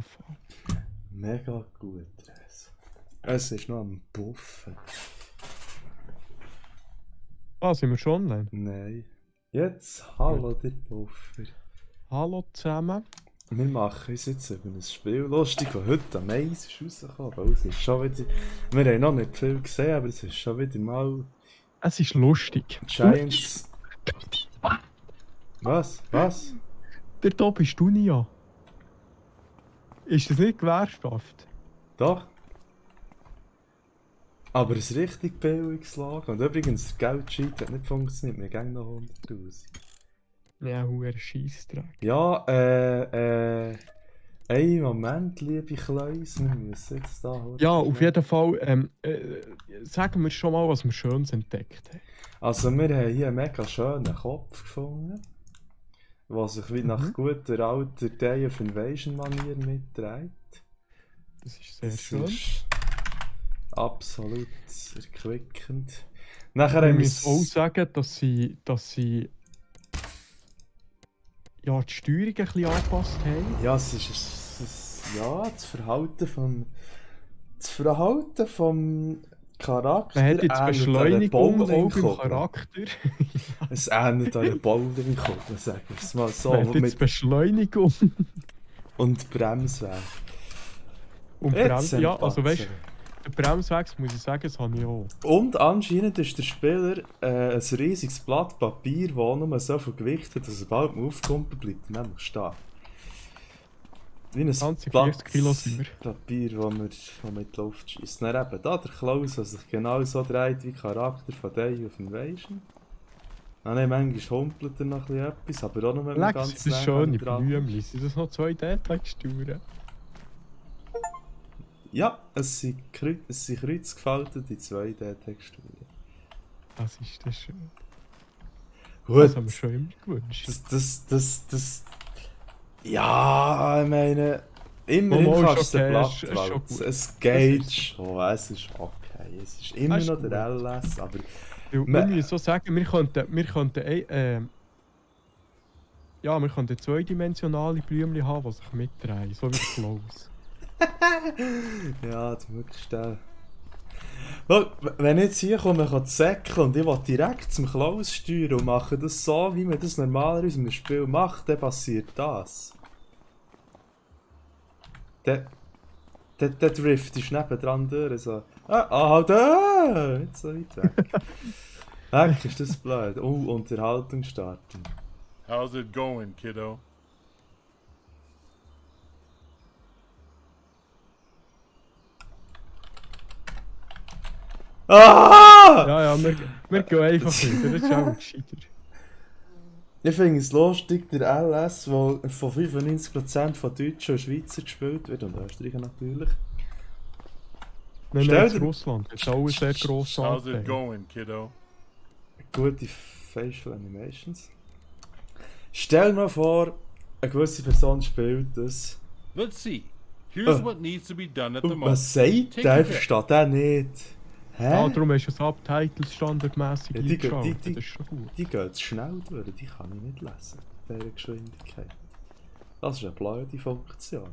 anfangen. Mega gut, Res. Es ist noch am Buffen. Ah, sind wir schon online? Nein. Jetzt, hallo, der Buffer. Hallo zusammen. Wir machen uns jetzt über ein Spiel lustig, das heute am Mais ist rausgekommen. Weil es ist schon wieder... Wir haben noch nicht viel gesehen, aber es ist schon wieder mal... Es ist lustig. Giants... Was? Was? Der Top ist du nie an. Ist das nicht Gewerkschaft? Doch. Aber ein richtig billiges Lager. Und übrigens, der Geldschein hat nicht funktioniert. Wir gehen noch 100'000. Ja, huere Scheissdreck. Ja, einen Moment, liebe Kleus, wir müssen jetzt da... Ja, auf jeden Fall, sagen wir schon mal, was wir Schönes entdeckt haben. Also wir haben hier einen mega schönen Kopf gefunden, der sich wie nach guter alter Day of Invasion Manier mitträgt. Das ist sehr Das schön. ist absolut erquickend. Nachher Wir haben wir müssen auch sagen, dass sie ja, die Steuerung ein bisschen angepasst haben. Ja, es ist ja, das Verhalten vom Charakter. Man hat jetzt Beschleunigung auch beim Charakter. Es ähnelt an einer Bowlingkugel, sagen wir es mal so. Man hat jetzt Beschleunigung. Und Bremsweg. Und Jetzt ja, also Patzer. weißt du, der Bremsweg, muss ich sagen, das habe ich auch. Und anscheinend ist der Spieler ein riesiges Blatt Papier, das nur so viel Gewicht hat, dass er bald mal aufkommt, bleibt nämlich stehen. Wie ein Ganze Blatt 40 Kilo sind wir. Papier, das man mit die Luft schießt. Dann eben da der Klaus, der sich genau so dreht wie Charakter von Day of Invasion. Dann manchmal humpelt er noch ein bisschen etwas, aber auch noch mit dem Leck, ganzen sind das schöne Blümchen? Sind das noch 2D-Texturen? Ja, es sind kreuzgefaltete 2D-Texturen. Das ist das schön. Gut, Das haben wir schon immer gewünscht. das... Ja, ich meine... Immerhin Mal, kannst ist du okay, den ist schon Blatt gut. Es geht ist- schon, es ist okay. Es ist immer Es ist noch der gut. LS, aber... Wir müssen so sagen, wir könnten ja, wir könnten zweidimensionale Blümchen haben, die sich mitdrehen, so wie der Klaus. Ja, das möglichst Schau, wenn ich jetzt hier komme, kann säckeln und ich will direkt zum Klaus steuern und mache das so, wie man das normalerweise in einem Spiel macht, dann passiert das. Der Drift ist nebendran durch, so... Jetzt so weit weg. Weg ist das blöd. Oh, Unterhaltung starten. How's it going, kiddo? Ah! Ja, wir gehen einfach wieder, das ist auch gescheiter. Ich finde es lustig, der LS, der von 95% von Deutschen und Schweizer gespielt wird, und Österreicher natürlich. Nein, Stell nein, dir- in Russland, das ist auch ein sehr grosser How's it Anteil. going, kiddo? Gute Facial Animations. Stell dir mal vor, eine gewisse Person spielt das. Let's see. Here's what needs to be done at the Und moment. was sagt Take der? a Ich pick. verstehe den nicht. Ja, Hä? darum hast du Subtitles standardmäßig Ja, die gehen- eingeschaltet, die- das ist schon gut. Die gehen zu schnell durch, die kann ich nicht lesen. Bei dieser Geschwindigkeit. Das ist eine blöde Funktion.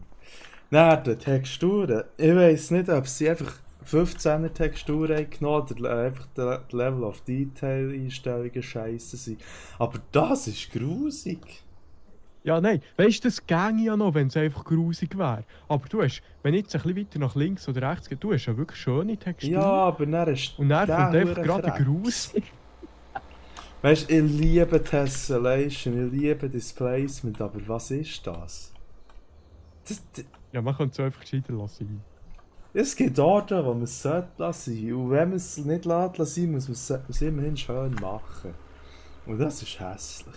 Dann die Texturen. Ich weiss nicht, ob sie einfach 15er Texturen haben genommen oder einfach der Level of Detail Einstellungen scheiße sind. Aber das ist grusig. Ja, nein, weißt du, das ginge ja noch, wenn es einfach grusig wäre. Aber du hast, wenn jetzt ein bisschen weiter nach links oder rechts geht, du hast ja wirklich schöne Texturen. Ja, aber dann ist Und dann der kommt einfach hure gerade Krebs. grusig. Weißt du, ich liebe Tessellation, ich liebe Displacement, aber was ist das? Ja, man könnte es einfach gescheiter lassen. Es gibt Orte, wo man es lassen sollte. Und wenn man es nicht lassen muss man es immerhin schön machen. Und das ist hässlich.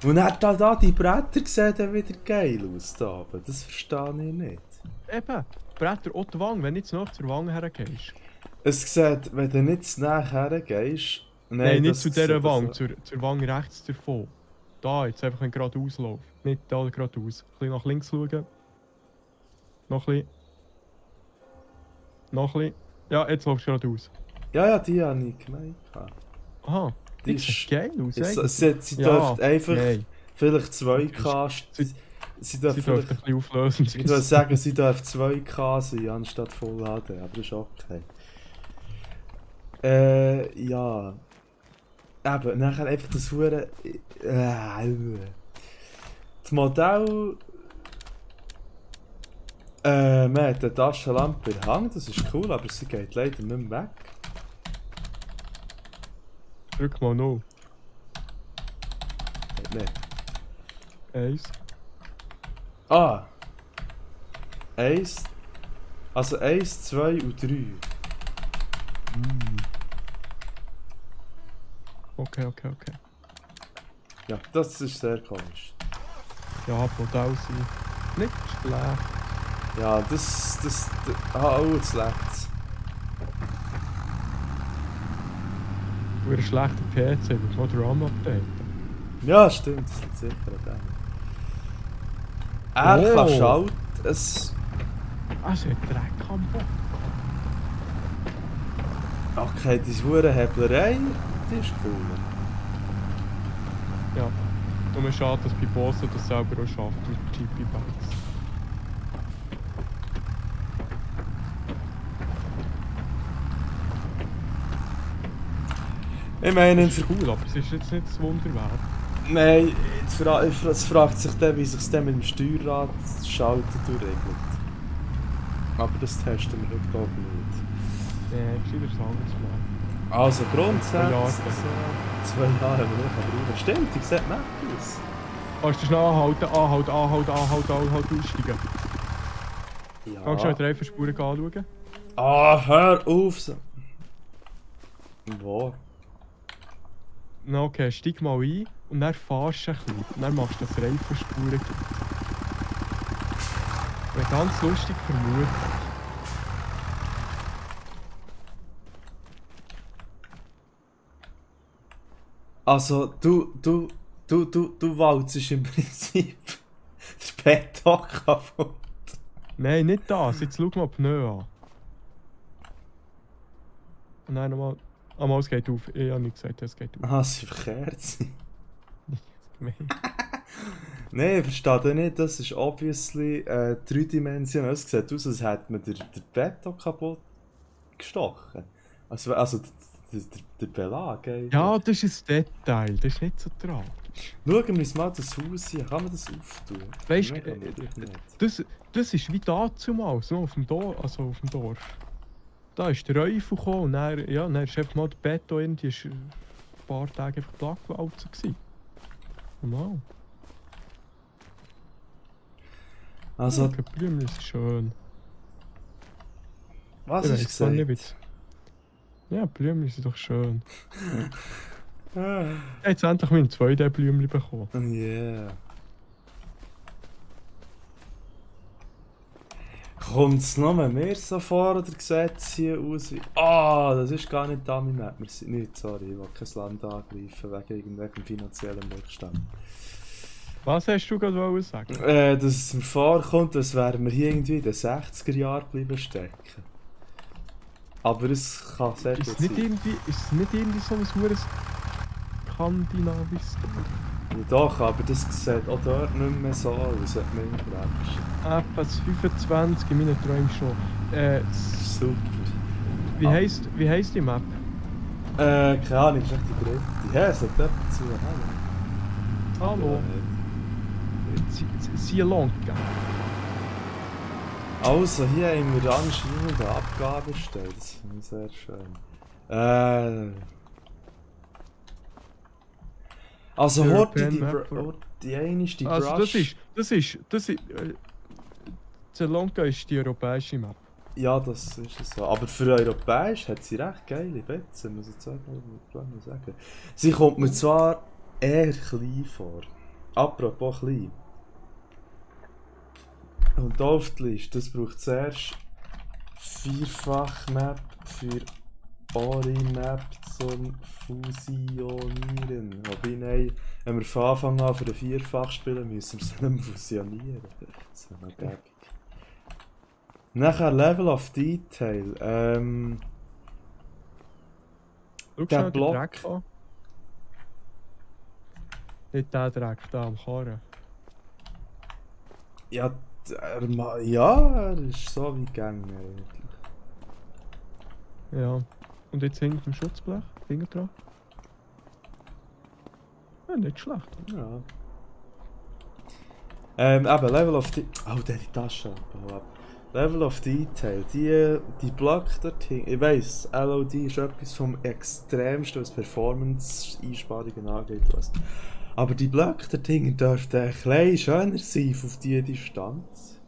Und dann hat da die Bretter sehen dann wieder geil aus da oben. Das verstehe ich nicht. Eben, Bretter auch die Wange, wenn du jetzt noch zur Wange hergehst. Es sieht, wenn du nicht zu nahe hergehst... Nein, nicht das zu dieser sieht Wange, so- zur Wange rechts davon. Da, jetzt einfach wenn geradeaus läuft. Nicht da geradeaus. Ein bisschen nach links schauen. Noch ein bisschen. Noch ein bisschen. Ja, jetzt läufst du geradeaus. Ja, die habe ich gemeint. Aha, Die die sieht geil aus, Sie eigentlich. dürfte einfach nein. vielleicht 2K... Sie Sie dürfen Sie dürfen ein vielleicht... bisschen auflösen. Ich würde sagen, sie dürfen 2K sein anstatt Full HD, aber das ist okay. Ja. Eben, nachher einfach das Hure. Das Modell. Man hat eine Taschenlampe in der Hand, das ist cool, aber sie geht leider nicht mehr weg. Drück mal 0. Nicht. 1. Ah! 1. Also 1, 2 und 3. Okay. Ja, das ist sehr komisch. Ja, Modell sind nicht schlecht. Ja, oh, jetzt leckt's. Für einen schlechten PC wird mal den RAM updaten. Ja, stimmt, das liegt sicher an dem. Er kann schalten, es... Ah, es hat Dreck am Boden. Okay, diese Hurenheblerei, die ist cool. Ja. Nur schade, dass bei Bosse das selber auch schafft mit GP-Bikes. Ich meine, Das ist cool, aber es ist jetzt nicht das Wunderwerk. nein, es fragt sich dann, wie sich das mit dem Steuerrad schalten regelt. Aber das testen wir heute, glaube ich, nicht. Gescheiter das anderes Mal. Also 2 Jahre. grundsätzlich so 2 Jahre haben wir nicht brauchen. Stimmt, die sieht nett aus. Kannst du schnell anhalten, aussteigen. Ja. Kannst du schnell die Reifenspuren anschauen? Ah, hör auf! So. Wo? Na okay, steig mal ein und dann fahrst du ein bisschen. Und dann machst du das Reifenspuren gibt. Wäre ganz lustig vermutet. Also, du walzest im Prinzip der Beton kaputt. Nein, nicht das. Jetzt schau mal die Pneu an. Und dann nochmal... Ah, mal, es geht auf. Ich habe nicht gesagt, es geht auf. Ah, sie verkehrt sind. Nein. Nein, ich verstehe das nicht. Das ist obviously dreidimensional. Es sieht aus, als hätte man den Beton kaputt gestochen. Also der Belag, ey. Ja, das ist ein Detail. Das ist nicht so tragisch. Schauen wir uns mal das Haus hier. Kann man das auftun? Weißt Mega du, möglich nicht. das ist wie damals, so auf dem Dorf. Also auf dem Dorf. Da ist der Räufel gekommen und dann ist einfach mal der Beton irgendwie ein paar Tage einfach plattgewalzt gewesen. Normal. Also, Die Blümchen ist schön. was Ich ist weiss gar nicht, gesagt? Ja, Blümchen sind doch schön. Ah. Jetzt endlich meine 2D-Blümchen bekommen. Yeah. Kommt es noch mehr so vor oder sieht es hier aus wie... Ah, das ist gar nicht Dummy Map. Wir sind nicht, sorry, ich will kein Land angreifen wegen irgendwelchem finanziellen Rückstand. Was hast du gerade wollen sagen? Dass es mir vorkommt, als wären wir hier irgendwie in den 60er Jahren bleiben stecken. Aber es kann sehr gut Ist es sein. nicht irgendwie so ein verdammtes skandinavisches Dorf? Ja, doch, aber das sieht auch dort nicht mehr so aus, hat mich überrascht. Etwas 25 in meinen Träumen schon. Super. Wie heisst die Map? Keine Ahnung, ist echt die dritte. Ja, es hat jemand zu. Hallo. Sri-Lanka. Also, hier haben wir anscheinend eine Abgabe gestellt. Das finde ich sehr schön. Also, European heute Map. die eine ist die Also Brush. das ist Sri Lanka ist die europäische Map. Ja, das ist es so. Aber für europäisch hat sie recht geile Betzen, muss ich jetzt sagen. Sie kommt mir zwar eher klein vor. Apropos klein. Und hier auf die Liste, das braucht zuerst 4-fach-Map für Ori-Map zum Fusionieren. Wobei, nein, wenn wir von Anfang an für ein 4-fach spielen, müssen wir es nicht mehr fusionieren. Das wäre noch gäbig. Nachher Level of Detail. Schau Der schnell den Block. Dreck an. Nicht der Dreck, da am Karren. Ja, ja, er ist so wie gegangen eigentlich. Ja. Und jetzt hinter dem Schutzblech, Finger dran. Ja, nicht schlecht. Ja. Eben, Level of Detail. Oh, der hat die Tasche. Level of Detail. Die Blöcke dort hinten. Ich weiss, LOD ist etwas vom Extremsten, was Performance-Einsparungen angeht. Was. Aber die Blöcke dort hinten dürften ein bisschen schöner sein auf diese Distanz.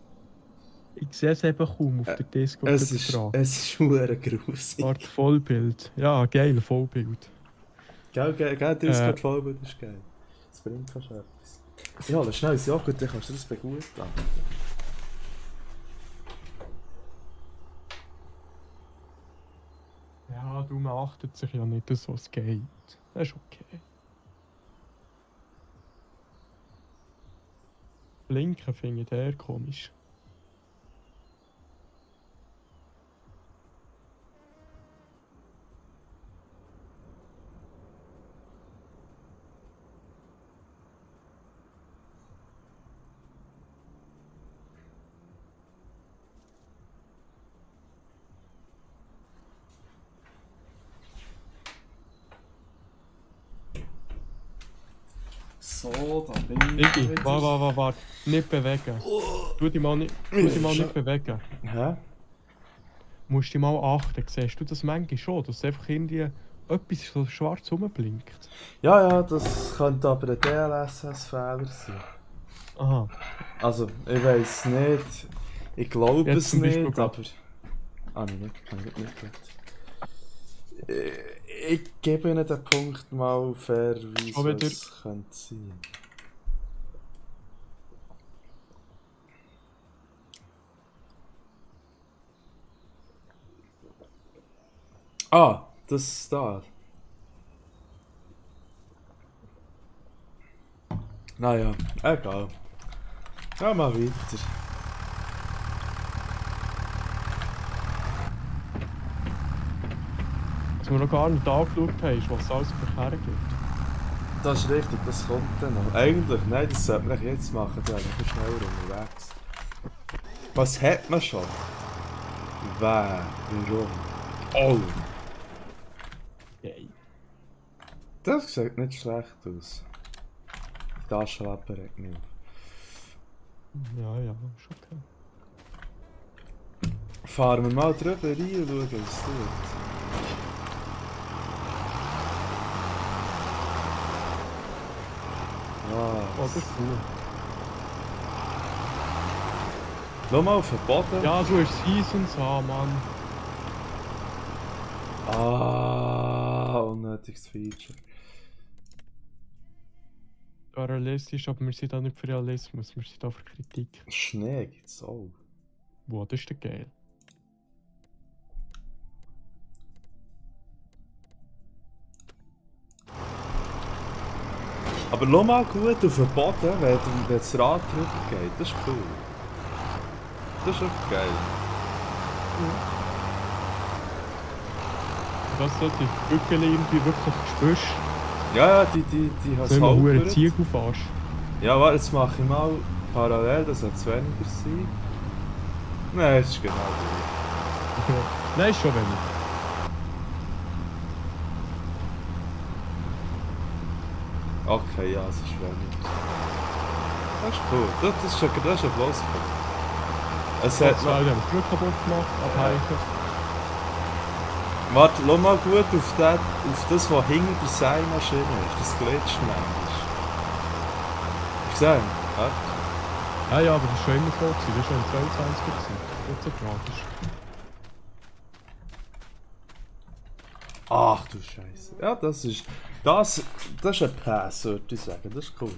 Ich sehe es eben kaum auf der Disco. Es ist verdammt grusig. Art Vollbild. Ja, geil, Vollbild. Gell, Discord Vollbild ist geil. Das bringt fast etwas. Ich hole schnell ein Joghurt, dann kannst du das begutachten. Ja, du, man achtet sich ja nicht so, es geht. Das ist okay. Blinken finde ich eher komisch. So, da bin ich. Iggy, warte. Nicht bewegen. Tu dich mal nicht bewegen. Hä? Musst dich mal achten. Siehst du das manchmal schon, dass einfach irgendwie etwas so schwarz rumblinkt? Ja, das könnte aber ein DLSS-Fehler sein. Aha. Also, ich weiss nicht. Ich glaube Jetzt es zum Beispiel nicht, grad. aber. Ah, nein, kann ich nicht gehört. Ich gebe Ihnen den Punkt mal fair, wie Schon wieder. es könnte sein. Ah, das da. Naja, egal. Ja, mal weiter. Was wir noch gar nicht angeschaut haben, ist, was es alles für Verkehr gibt. Das ist richtig, das kommt dann noch. Eigentlich, nein, das sollte man jetzt machen, dann bin ich schneller unterwegs. Was hat man schon? Wer? Warum? Oh! Yay. Das sieht nicht schlecht aus. Die Taschenlampe regt mich auf. Ja, ist okay. Fahren wir mal drüber rein und schauen, was es tut. Oh, das ist cool. Schau mal auf den Boden. Ja, du hast Seasons an, Mann. Ah, unnötiges Feature. Ja, realistisch, aber wir sind da nicht für Realismus, wir sind da für Kritik. Schnee gibt's auch. Wow, das ist der geil. Aber schau mal gut auf den Boden, wenn das Rad drüber geht. Das ist cool. Das ist echt geil. Das sollte die Brücke irgendwie wirklich spürst. Ja, die hat Soll man einen Ziegel fährst. Ja, warte, jetzt mache ich mal parallel, das soll es weniger sein. Nein, es ist genau gleich. Nein, ist schon wenig. Okay, ja, es ist weniger. Das ist cool. Das ist ein Pluspunkt. Es Ja, hat zwei noch... haben wir Brücke kaputt gemacht, abheichen. Warte, schau mal gut auf das, was hinter der Seilmaschine ist. Das glitscht manchmal. Gesehen? Warte. Ja, aber das war schon immer so. Das war schon im 22 gewesen. Nicht so tragisch. Ach du Scheiße. Ja, das ist ein Pass, würde ich sagen. Das ist cool.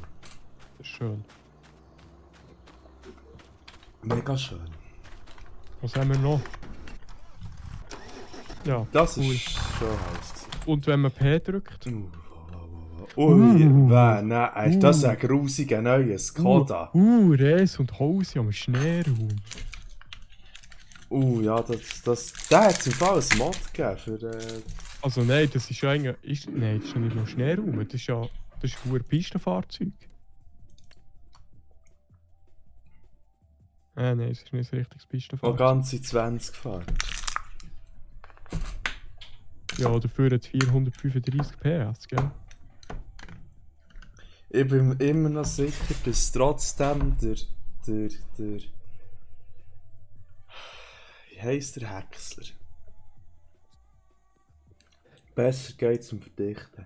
Das ist schön. Mega schön. Was haben wir noch? Ja, Das cool. ist schon heiß. Und wenn man P drückt? Ui, nein, das ist ein grusiger neuer Skoda. Res und Hose am Schneeraum. Ja, der hat zum Fall ein Mod gegeben für... Also nein, das ist ja eigentlich... Nein, das ist ja nicht nur Schneeraum, das ist ein Pistenfahrzeug. Nein, es ist nicht ein richtiges Oh, Pistenfahrzeug. ganze 20 gefahren. Ja, dafür hat es 435 PS, gell? Ich bin immer noch sicher, dass trotzdem der wie heisst der Häcksler? Besser geht zum Verdichten.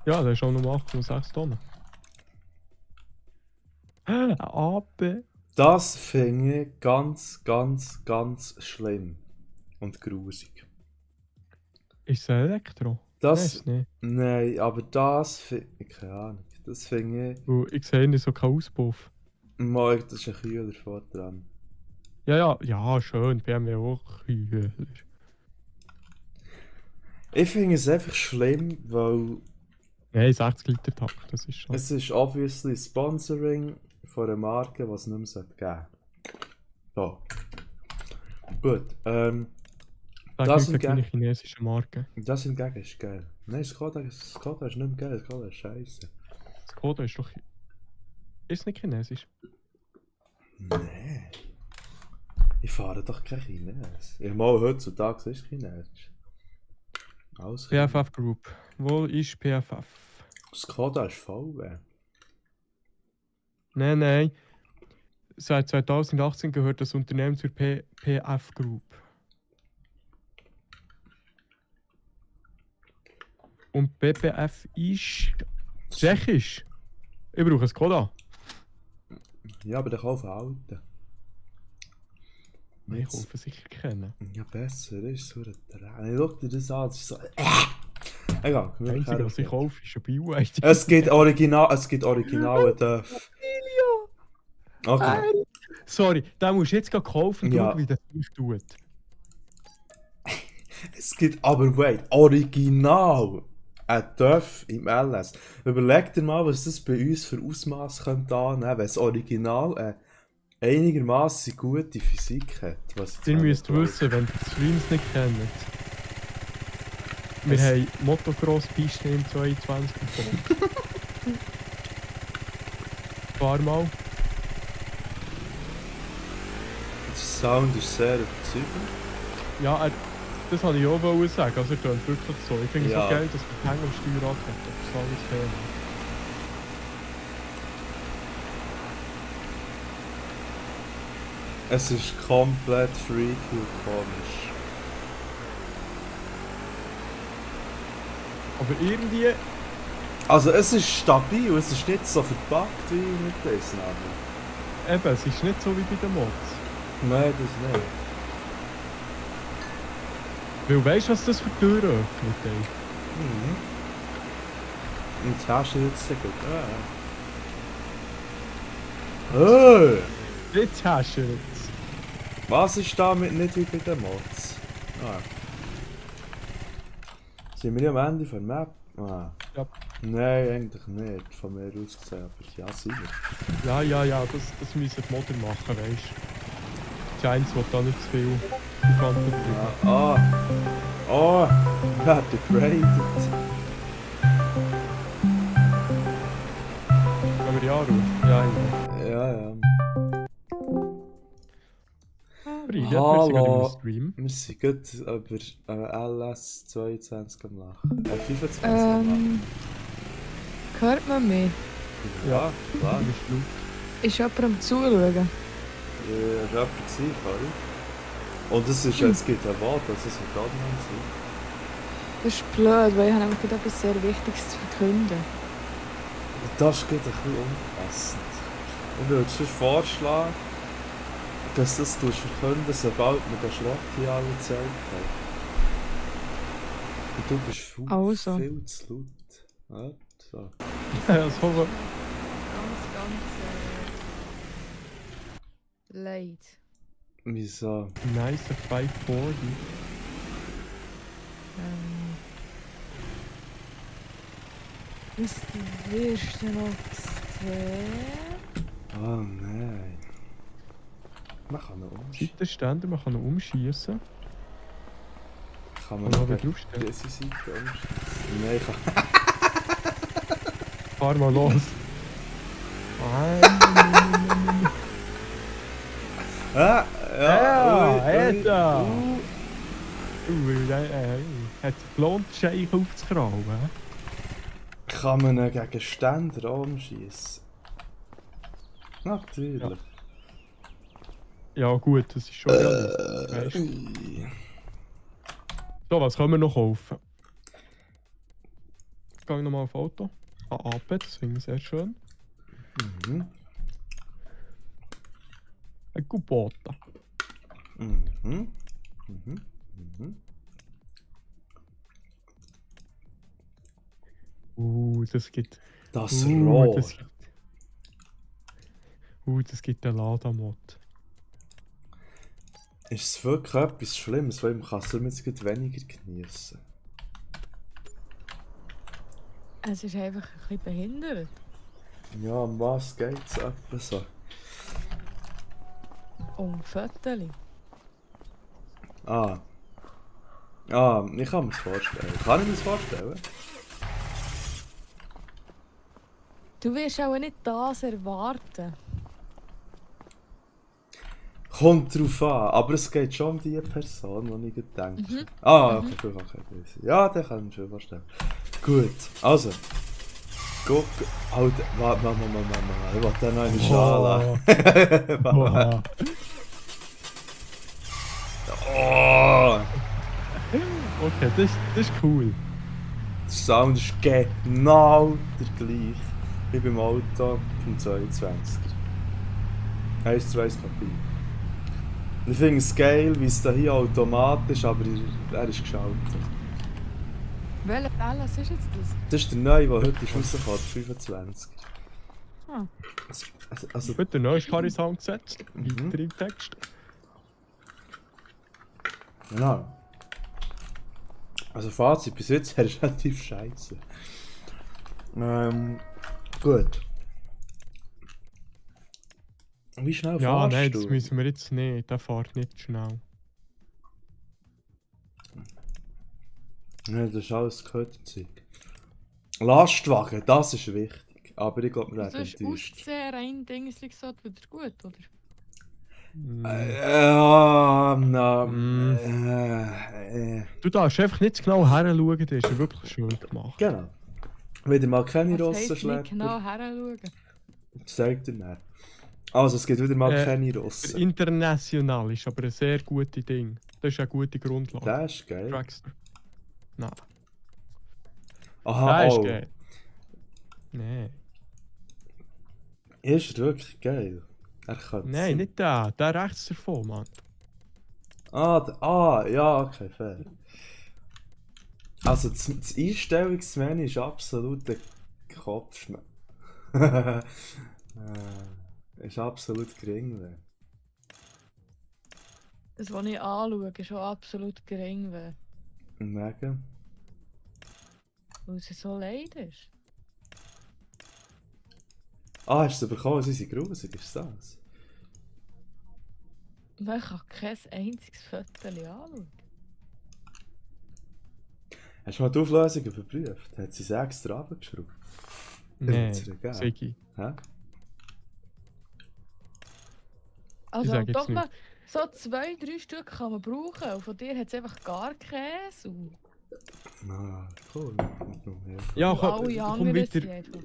Ja, der ist auch nur 8,6 Tonnen. Aber... Das finde ich ganz, ganz, ganz schlimm. Und grusig. Ist es ein Elektro? Das. Nein, nicht. Nein, aber das finde ich. Keine Ahnung. Das finde ich. Weil ich sehe nicht so keinen Auspuff. Mal, das ist ein Kühler vor dran. Ja, schön. BMW auch Kühler. Ich finde es einfach schlimm, weil Nein, 60 Liter Takt, das ist schon. es ist obviously Sponsoring von einer Marke, die es nicht mehr geben sollte. So. Gut, Sag das nicht gegen eine hingegen, chinesische Marke. das hingegen ist geil. Nein, Skoda ist nicht mehr geil, Skoda ist scheiße. Skoda ist doch... Ist es nicht chinesisch? Nein. Ich fahre doch kein Chines. Ich mal heutzutage ist Chinesisch. Alles PFF Group. Wo ist PFF? Skoda ist VW. Nein. Seit 2018 gehört das Unternehmen zur PF Group. Und BPF ist tschechisch. Ich brauche ein Skoda. Ja, aber der kaufen Alten. Ich kaufe sicher kennen. Ja, besser ist so ein Tränen. Ich schau dir das an, das ist so. Egal, Das Einzige, was ich kaufe, ist ein Bio-ID. Es gibt originale Dörf. Okay. Sorry, den musst du jetzt gerade kaufen und Ja. schauen, wie das sich tut. Es gibt aber, wait, original ein Dörf im LS. Überleg dir mal, was das bei uns für Ausmaß könnte annehmen, wenn das Original eine einigermaßen gute Physik hat. Was Ihr müsst wissen, wenn ihr die Streams nicht kennt. Wir haben Motocross-Pisten im 22 gefunden. Fahr mal. Der Sound ist sehr überzeugend. Ja, das wollte ich auch sagen. Also, er tönt wirklich so. Ich finde es Ja. so geil, dass man Hang am Steuerrad hat. Das ist alles fair. Es ist komplett freaky und komisch. Aber irgendwie, Also es ist stabil, es ist nicht so verpackt wie mit diesen anderen. eben, es ist nicht so wie bei den Mods. Nein, das nicht. Weil weißt du, was das für Türen öffnet? Ey? Mhm. Und das hast du jetzt sehr gut. Hey! Jetzt hast du es. Was ist damit nicht wie bei den Mods? Ah. Sind wir am Ende von der Map? Ah. Ja. Nein, eigentlich nicht. Von mir aus gesehen, aber ja, sind wir. Ja, das müssen die Modder machen, weißt du. Giants will da nicht zu viel Kante drücken. Ja. Oh! Wer hat degraded? Können wir ja rufen? Ja. Ja. Friede, wir sind gerade Hallo. im Stream. Wir sind gerade über LS 22 am Lachen. 25 am Lachen. Hört man mich? Ja, klar. Du bist laut. Ist jemand am Zuschauen? Ich war jemand gewesen, Kari. Und es gibt ein Wort, das ist ein Godman sein. Das ist blöd, weil ich habe nämlich gerade etwas sehr Wichtiges zu verkünden. Das ist gerade ein bisschen unpassend. Ich würde sonst vorschlagen, dass das verkünden, sobald wir den Schrott hier alle gezählt haben. Und du bist viel, Also. viel zu laut. Ja, so. Ja, so was. Ganz leid. Wieso? Nice 540. Was wirst du noch sehen? Oh nein. Man kann noch umschießen. Seitenständer, man kann noch umschießen. Kann man Und noch noch wieder draufstellen. diese Seite umschießen? Nein, ich kann... Fahr mal los. Ah, ja, Alter! ui. Hat sich gelohnt, Scheich aufzukrauen. Kann man ihn gegen Ständer umschießen? Natürlich. Ja gut, das ist schon realistisch. Weißt du? Ui. So, was können wir noch kaufen? Ich gehe nochmal auf Auto. AP, das finde ich sehr schön. Mhm. Ein Kubota. Mhm. Mhm. Mhm. Das gibt... Das Rohr. Das gibt einen Lada-Mod. Ist es wirklich etwas Schlimmes, weil man kann es jetzt gleich weniger genießen. Es ist einfach ein bisschen behindert. Ja, um was geht es etwa so? Um Fotos. Ah, ich kann mir das vorstellen. Kann ich mir das vorstellen? Du wirst auch nicht das erwarten. Kommt drauf an, aber es geht schon um die Person, die ich denke. Mhm. Okay, ja, den kann ich mir schon vorstellen. Gut, also. Guck, halt, warte, ich will den noch eine Schale. Oha. Oh, Okay, das ist cool. der Sound ist genau der gleiche wie beim Auto vom 22er. 1:1 Kopie. Ich finde es geil, wie es da hier automatisch, aber er ist geschaltet. Welcher LS ist jetzt das? Das ist der neue, der heute rauskommt, 25. Ah. Also, Wird der neue Kari-Sound gesetzt. Mhm. Weiter im Text. genau. Also Fazit bis jetzt, er ist relativ scheiße. Gut. Wie schnell Ja, fährst nein, du? das müssen wir jetzt nicht. Der fährt nicht schnell. Ja, das ist alles Kötterzeug. Lastwagen, das ist wichtig. Aber ich glaube, wir Also werden ist enttäuscht. Aussehen rein Dingsli gesagt wieder gut, oder? Du darfst einfach nicht zu genau heranschauen, das ist ja wirklich schön gemacht. Genau. Wieder mal keine Was heisst nicht Russenschlepper. genau heranschauen? Das zeigt er nicht. Also, es gibt wieder mal Äh, keine Der Russen. International ist aber ein sehr gutes Ding. Das ist eine gute Grundlage. Das ist geil. Dragster. Nein. Aha, Das ist oh. geil. Nein. Ist wirklich geil. Er kann Nein, nicht der. Der rechts davon, Mann. Ja, okay, fair. Also, das Einstellungsmenü ist absolut ein Kopfschmerz. Ist absolut gering. Das, was ich anschaue, ist schon absolut gering, Mega. weil es so leid ist. Hast du es bekommen? Sie sind grusig, ist das? Man kann kein einziges Foto anschauen. Hast du mal die Auflösung überprüft? Hat sie es extra runtergeschraubt? Nein, Ist egal. Sigi. Hä? Also, sag jetzt doch mal, so 2-3 Stück kann man brauchen. Und von dir hat es einfach gar Käse. Und Cool. Ja, und komm, alle komm anderen weiter. sind einfach.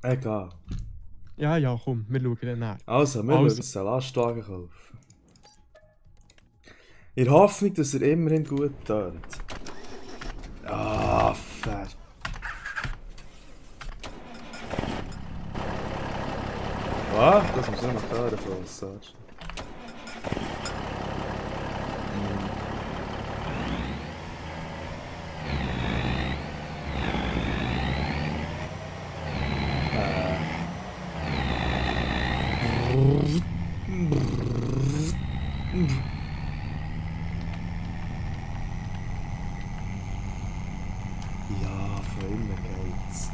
Egal. Ja, komm, wir schauen dann nach. Also, wir Also. wollen uns einen Lastwagen kaufen. In der Hoffnung, dass er immerhin gut tönt. Ah, fett. Was? Das muss ich noch hören, Frau Sasch. Ja, von innen geht's.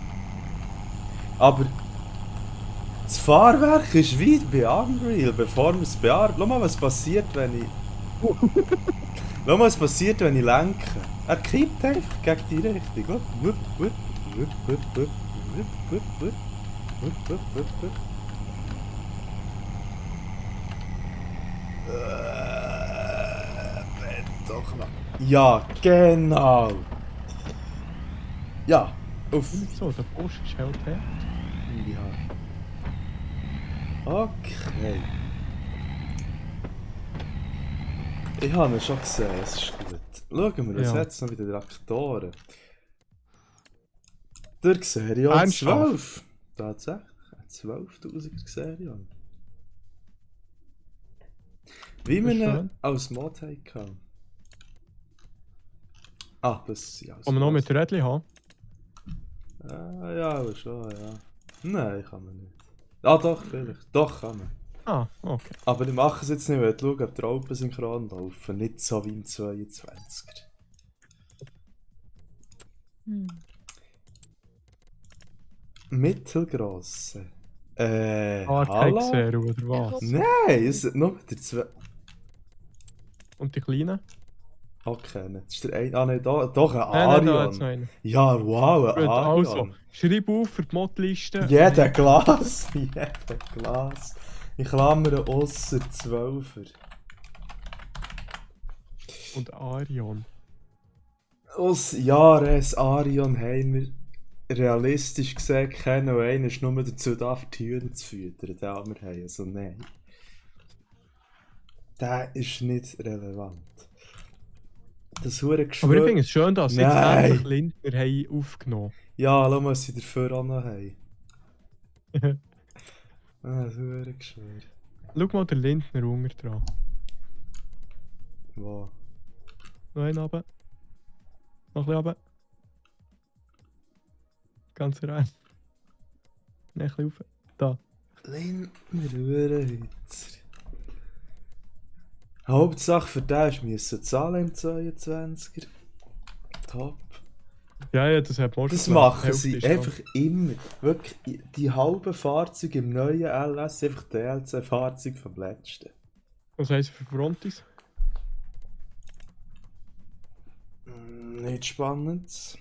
Aber das Fahrwerk ist weit bei Unreal, bevor wir es bearbeiten. Schau mal, was passiert, wenn ich. Schau mal, was passiert, wenn ich lenke. Er kippt einfach gegen die Richtung. Wupp, wupp, wupp, wupp, wupp, wupp, wupp, wupp, wupp, wupp, wupp, wupp, wupp. Ja, genau. Ja, auf. So, der Busch ist halt her. Ja. Okay. Ich habe ihn schon gesehen, es ist gut. Schauen wir, was Ja. hat es noch bei den Traktoren? Der Xerion Ernsthaft? 12. Tatsächlich, ein 12.000er Xerion. Wie wir Das ist ihn schön. als Mod hatten. Ah, das ja. Kann man noch mit Rädchen haben? Ah, ja, aber schon, ja. Nein, kann man nicht. Ah, doch, vielleicht. Doch, kann man. Ah, okay. Aber ich mache es jetzt nicht, weil ich schaue, ob die Raupen synchron laufen. Nicht so wie im 22er. Hm. Mittelgrosse. Hardcake Hallo? Zero oder was? Nein, es ist nur der 2. Und die kleinen? Okay, nicht. Das ist der ein. Ah, nein, doch ein Nein, da jetzt noch Arion. einen. Ja, wow, ein Gut, also, Arion. schreib auf für die Modliste. Jeder Glas. Jeder Glas. Ich klammere ausser 12er. Und Arion. Aus Jahres Arion haben wir realistisch gesehen kennen, und einer ist nur dazu da, für die Hühner zu füttern, den wir haben. Also nein. Der ist nicht relevant. Das hure Geschwür... Aber ich finde es schön, dass sie jetzt Nein. endlich Lindner haben aufgenommen Ja, lass mal, was sie dafür auch noch haben. Ah, das hure Geschwür. Schau mal den Lindner unter dran. Wo? Noch einen runter. Noch ein bisschen runter. Ganz rein. Noch ein bisschen rauf. Da. Lindner Hurenhützer. Hauptsache für den müssen zahlen im 22er. Top. Ja, ja, das hat man Das schon machen gesagt. sie Die Hälfte ist einfach immer. Wirklich, die halben Fahrzeuge im neuen LS sind einfach DLC-Fahrzeuge vom letzten. da. Was heisst für Frontis? Nicht spannend.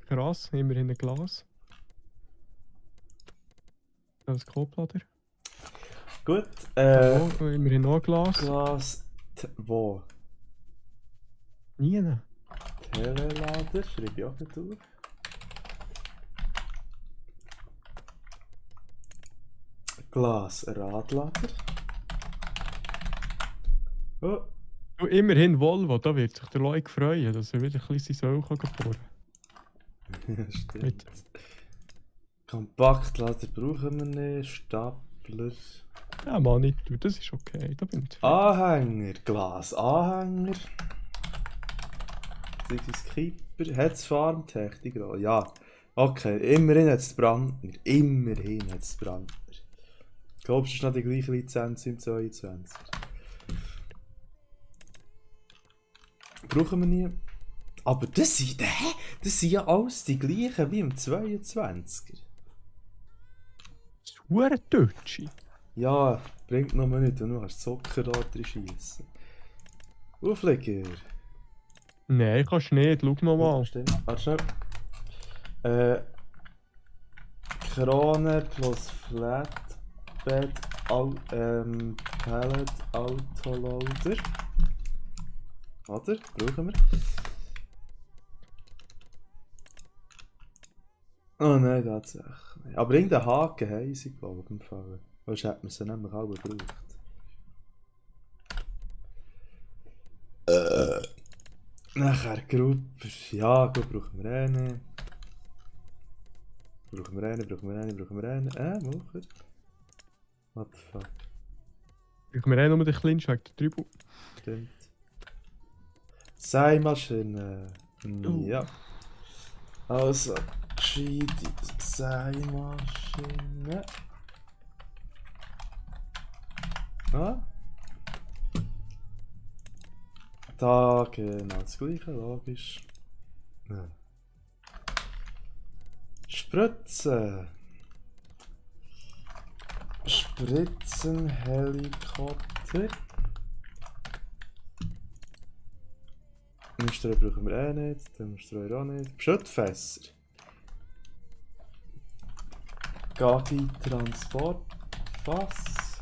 Krass, immerhin ein Glas. Teleskoplader. Gut, Oh, immerhin noch ein Glas. Glas. Wo? Nie. Telelader, schreibe ich auch nicht auf. Glas Radlader. Oh, Du, immerhin Volvo, da wird sich der Leute freuen, dass er wieder ein bisschen Säule bohren kann. stimmt. Mit Kompaktlader brauchen wir nicht. Stapler. ja, Mann, nicht du, das ist okay, da bin ich zufrieden. Anhänger, Glasanhänger. Beziehungsweise Kipper. Hat es Farmtechnik? Ja. Okay, immerhin hat es Brandner. Immerhin hat es Brandner. Glaubst du, es ist noch die gleiche Lizenz im 22? Brauchen wir nie. Aber das sind ja alles die gleichen wie im 22er. Hure Deutsche. Ja, bringt noch mal nicht, wenn du kannst Zucker da drin schiessen. Aufleger. Nein, kannst du nicht, schau noch mal. Stimmt. Warte schnell. Krone plus Flatbed, Pallet, Autoloader. Oder? Brauchen wir. Oh nein, tatsächlich. Aber irgendeinen Haken haben sie, glaube ich, im Fall. Sonst hätte man sie nämlich auch gebraucht. Nachher Gruppe. Ja, gut, brauchen wir einen. Brauchen wir einen. Mocher. What the fuck. Ich mir nur den kleinsten weg, der Tribut. Stimmt. Seimaschine. Ja. Also, gescheite Seimaschine. Ah. Da genau das gleiche, logisch. Ja. Spritzen. Spritzenhelikopter. Muster brauchen wir nicht, den Muster auch nicht. Schüttfässer. Gagi Transportfass.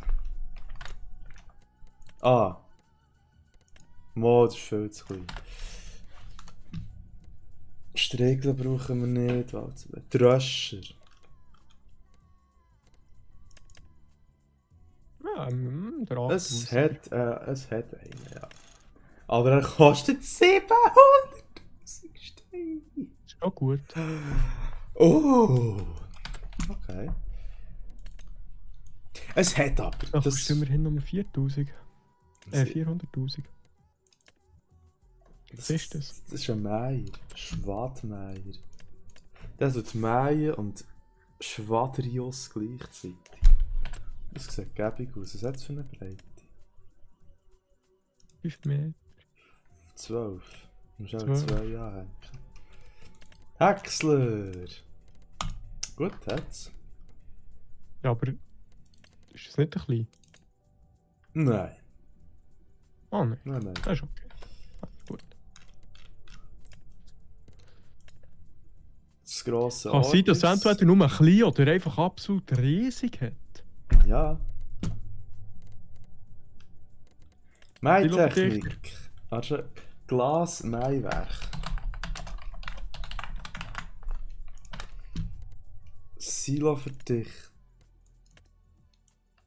Ah. Mo, das ist viel zu klein. Striegel brauchen wir nicht. Dröscher. Ja, der Es Arthaus. hat einen, ja. Aber er kostet 700.000 Steine. Ist auch gut. Oh! Okay. Es hat aber. Da kostet immerhin nur 4000. 400.000. Was ist das? Das ist ein Meier. Schwadmeier. Der tut Meier und Schwadrios gleichzeitig. Das sieht gäbig aus. Was hat es für eine Breite? 5 Meter. 12. Du musst auch 12. 2 anhängen. Häcksler! Gut, hat's. Ja, aber ist das nicht ein klein? Nein. Ah, nein. Nein. Das ist okay. Ah, gut. Das grosse Kann sein, dass es Orbis. entweder nur ein klein oder einfach absolut riesig hat. Ja. Maitechnik. Also Glas-Maiwerk. Silo verdicht.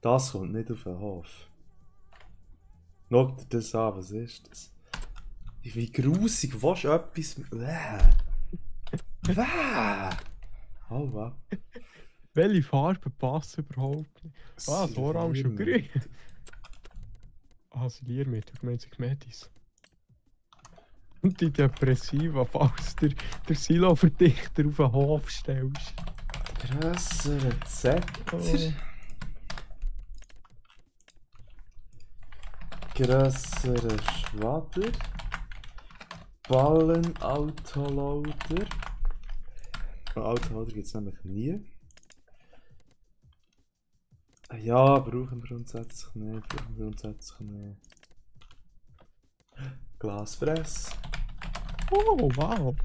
Das kommt nicht auf den Hof. Schau dir das an, was ist das? Wie grusig, was etwas. Oh, was? Welche Farbe passt überhaupt nicht? Ah, das Orange und Grün. Ah, Siliermittel, ich meine Metis. Und die Depressiva, falls der Silo-Verdichter auf den Hof stellst. Grössere Zetter. Oh. Grössere Schwader. Ballen-Autoloader. Autoloader gibt es nämlich nie. Ja, brauchen wir grundsätzlich nicht. Glasfress. Oh, wow.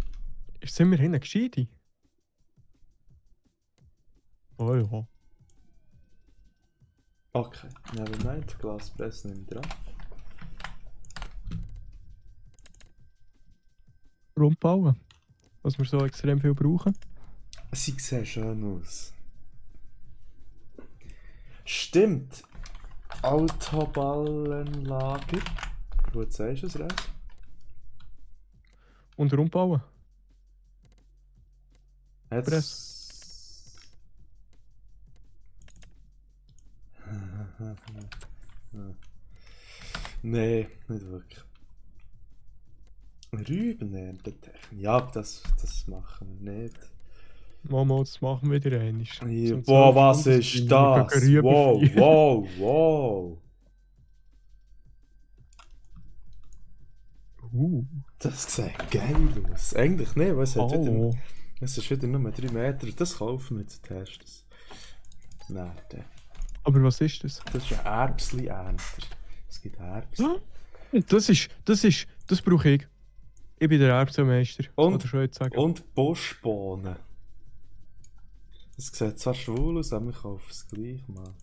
Ist es immerhin eine gescheite? Oh ja. Okay, nevermind. Glaspress nehmen wir dran. Rundbauen. Was wir so extrem viel brauchen. Sie sehen schön aus. Stimmt. Autoballenlager. Gut, sagst du es, Res? Und rundbauen. Jetzt. Nee, nicht wirklich. Rübenerntetechnik. Ja, das machen wir nicht. Mama, das machen wir wieder einmal. Boah, was ist das? Wow. Das sieht geil aus. Eigentlich nicht, weil es hat wieder, es ist wieder nur 3 Meter. Das kaufen wir zu testen. Nein, aber was ist das? das ist ein Erbsli-Ernter. Es gibt Erbsen. Das brauche ich. Ich bin der Erbsenmeister. Und- schon jetzt sagen. Und Buschbohnen. Das sieht zwar schwul aus, aber ich kaufe es gleich mal.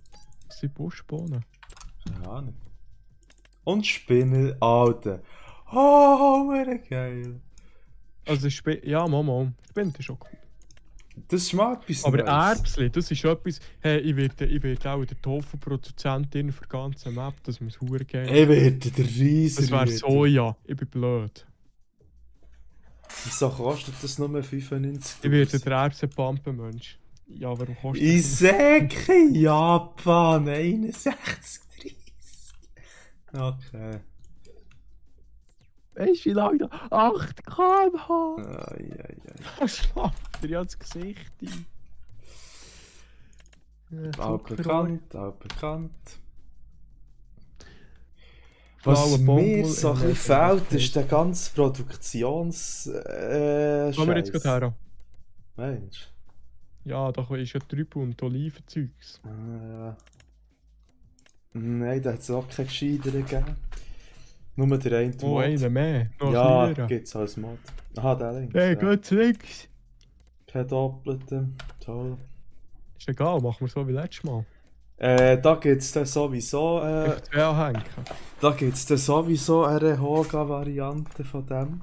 Das sind Buschbohnen. Keine Ahnung. Und Spinnen, Alter. Oh, wäre geil. Also ja, Mama, ich bin das schon cool. Das ist mal etwas Aber Neues. Erbsli, das ist etwas. Hey, ich werde auch der Tofu-Produzentin für die ganze Map, das muss hure geil. Ich werde der Riese. Das wäre Soja, ich bin blöd. Wieso kostet das nur 95? Ich werde der Erbsen-Pampen-Mensch. Ja, warum kostet das? Iseki, Japan, 61,30. Okay. Weißt du, wie lange da? 8 km/h! Ai. Da schlaft dir ja das Gesicht ein. Ja, Auch Zuckerrohr. bekannt. Blaue Was Bombe, mir so ein bisschen fehlt, ist der ganze Produktions... Kommen wir jetzt Scheiß. gerade her? Mensch. Ja, da ist ja Trübe und Olivenzeugs. Ja. Nein, da hat es auch keine gescheiteren gegeben. Nur der eine Oh, einen mehr. Noch Ja, ein kleiner. gibt es als Mod. Aha, der links. Hey, ja. geht's links? Kein Doppelten. Toll. Ist egal, machen wir so wie letztes Mal. Da gibt es dann sowieso... Einfach 2 anhängen. Da gibt es dann sowieso eine Hoga-Variante von dem.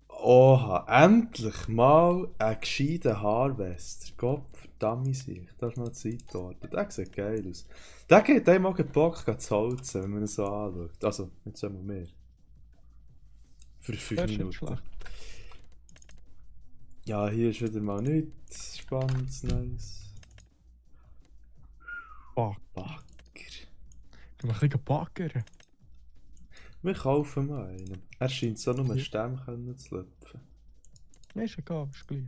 Oha, endlich mal ein gescheiter Harvester. Gott verdammt sich, da ist noch Zeit dort. Der sieht geil aus. Der geht einem auch Bock zu holzen, wenn man ihn so anschaut. Also, jetzt einmal mehr. Für 5 Das ist nicht Minuten. schlecht. Ja, hier ist wieder mal nichts Spannendes, Neues. Fuck. Backer. Ich kann noch ein bisschen baggern. Wir kaufen mal einen. Er scheint so nur Stämme können zu lüpfen. Nein, ist egal, ist gleich.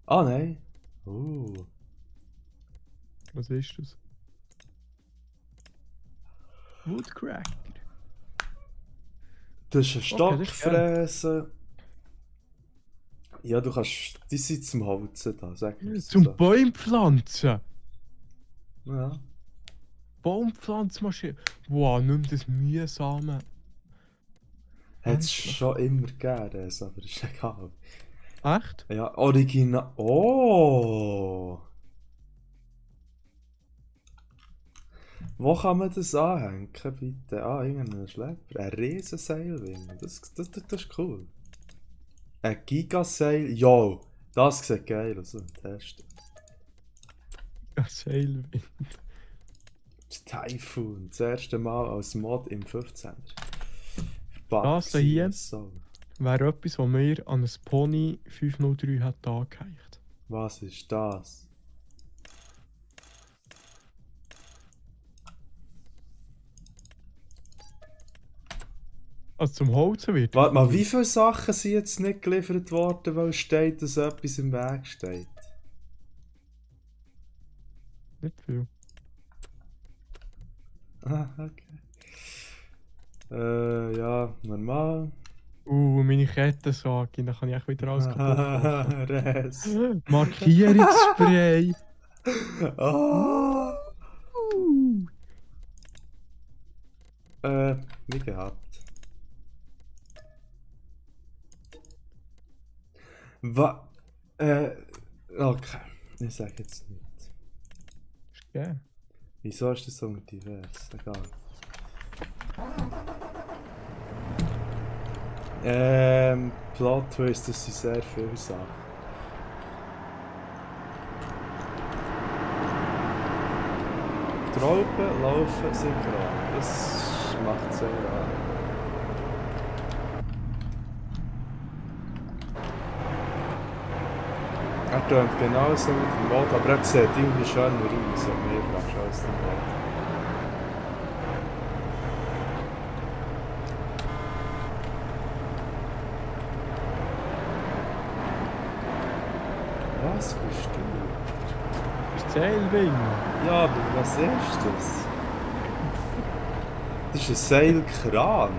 Ah, nein. Was ist das? Woodcracker. Das ist ein Okay, das ist Stockfräse. Ja, du kannst. Die sind zum Holzen da, sag mir. Zum Bäumpflanzen. Ja. Baumpflanzmaschine. Wow, nimm das mühsame. Hat es schon immer gegeben, das, aber ist egal. Echt? Ja, original. Oh! Wo kann man das anhängen, bitte? Ah, irgendeinen Schlepper. Ein Riesenseilwing. Das ist cool. Ein Gigaseil. Jo! Das sieht geil aus. Testen. Ein Seilwind. Das Typhoon. Das erste Mal als Mod im 15er. Das hier? So. Wäre etwas, was mir an ein Pony 503 hat angehängt. Was ist das? Also zum Holzen wird. Warte mal, wie viele Sachen sind jetzt nicht geliefert worden, weil es steht, dass etwas im Weg steht? Nicht viel. Ah, okay. Ja, normal. Meine Kettensage, dann kann ich auch wieder alles kaputt machen. Res. Markierungsspray. Ah. Wie gehabt. Okay. Ich sag jetzt nicht. Ist geil. Wieso ist das so divers? Egal. Plot Twist, das sind sehr viele Sachen. Trolpen, laufen, synchron. Das macht sehr an. Er tönt genauso mit dem Mod, aber er sieht irgendwie schöner aus, und mir glaubst du als der Mod. Was bist du? Das ist Seilwind. Ja, aber was ist das? Das ist ein Seilkran.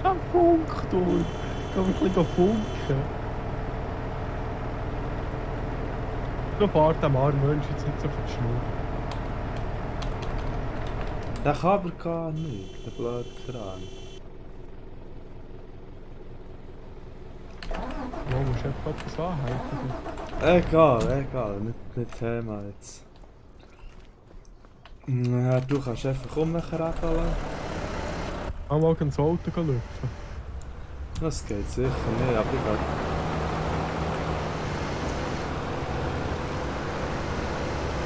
Ein Funk, du. Ich kann ein bisschen funken. So fährt dem armen Mensch jetzt nicht so viel Schnur. Der kann aber gar nicht, der blöde Kran. Ja, musst du einfach etwas anhalten. Egal, nicht Thema jetzt. Ja, du kannst einfach rumkrabbeln. Am Morgen ins Auto lüpfen. Das geht sicher nicht, aber ich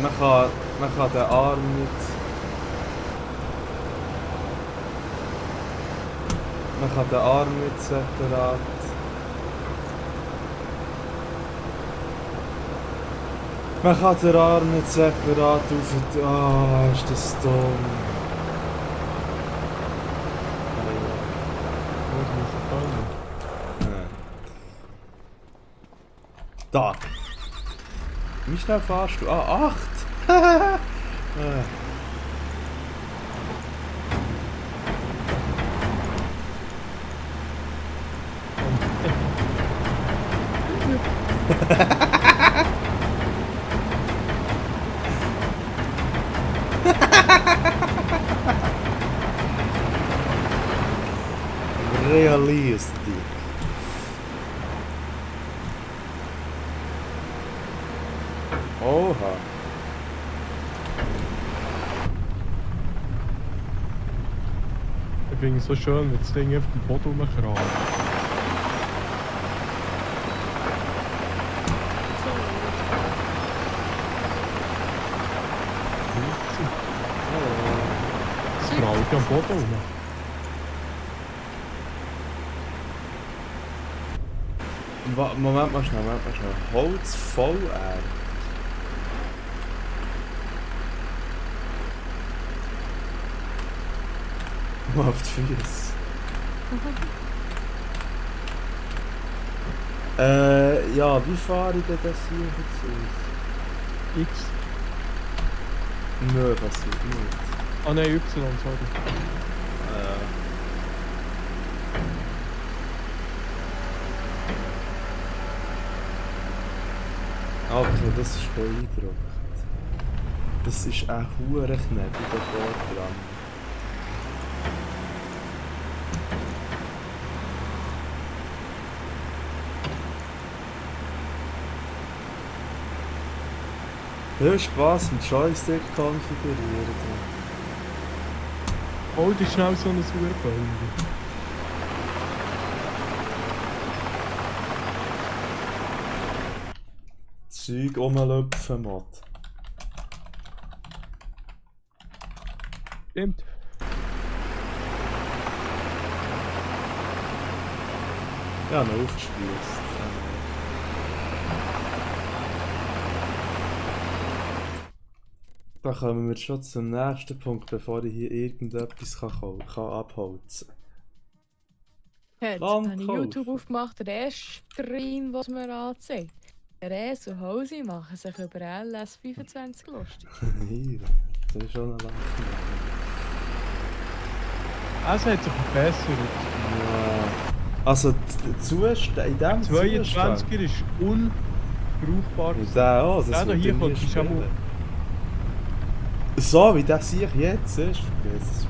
man kann den Arm nicht... Man kann den Arm nicht separat... Man kann den Arm nicht separat auf... Ah, ist das dumm. Ja, das musst du können. Da! Wie schnell fahrst du? Ah, 8! Realistik. Oha. Ich finde es so schön, wenn das Ding einfach im Boden rumkramt. Es kraut ja am Boden rum. Moment mal schnell. Holz voll Erde. Mal auf die Füße. Ja, wie fahre ich denn das hier jetzt aus? X. Nö, passiert nicht. Ah nein, Y, sorry. Okay, das ist beeindruckend. Das ist ein Hurenknebel da vorne dran. Viel Spaß mit Joystick konfigurieren. Oh, das ist schnell so ein Urbäume. Zeug rumlöpfen, Mod. Stimmt. Ja, noch aufgespießt. Da kommen wir schon zum nächsten Punkt, bevor ich hier irgendetwas kann abholzen kann. Jetzt habe ich YouTube aufgemacht, der erste Stream, was mir anzeigt. Res und Hosi machen sich über LS25 lustig. Hier, das ist schon ein langer. Es hat sich verbessert. Ja. Also, der Zustand, in dem 22er ist unbrauchbar. Und der auch, das Der wird hier nie kommt, ist ja spielen. mal... So wie das hier jetzt ist, das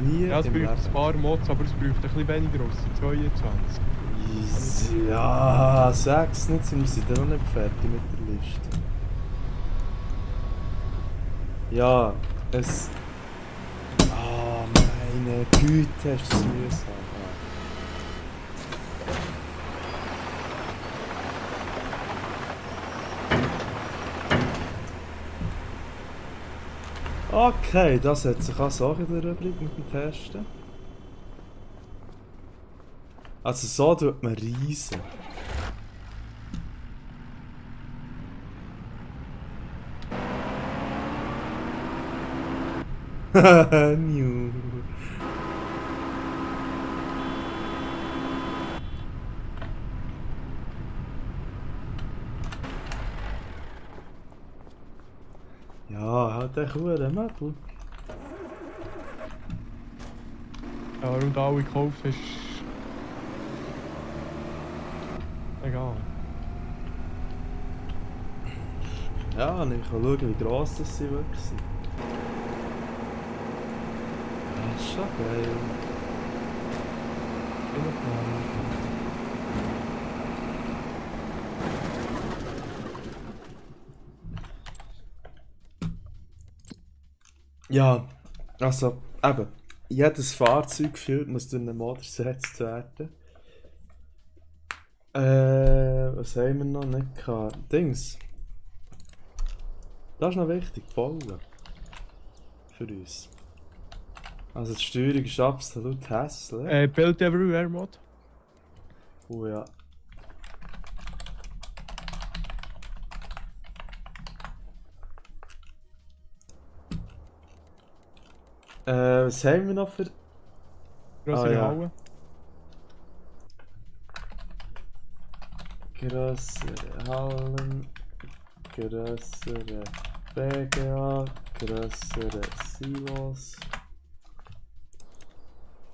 nie Ja, es im braucht Leben. ein paar Mods, aber es braucht ein bisschen weniger aus. 22. Ja, sag's nicht, wir sind ja noch nicht fertig mit der Liste. Ja, es... Ah, meine Güte, ist das mühsam. Okay, das hat sich auch so in der Rubrik mit dem Testen. Also so tut man reisen. New. Ja, halt echt hure Möbel. Ja, und alle gekauft hast. Egal. Ja, und ich kann schauen, wie gross das sie wirklich sind. Das ist schon geil. Ja, also eben, jedes Fahrzeug muss durch einen Mod ersetzt werden. Was haben wir noch nicht gehabt? Dings. Das ist noch wichtig, bauen. Für uns. Also die Steuerung ist absolut hässlich. Build Everywhere Mod. Oh ja. Was haben wir noch für... Grosse ja. Halle. Grössere Hallen, grössere BGA, grössere Silos.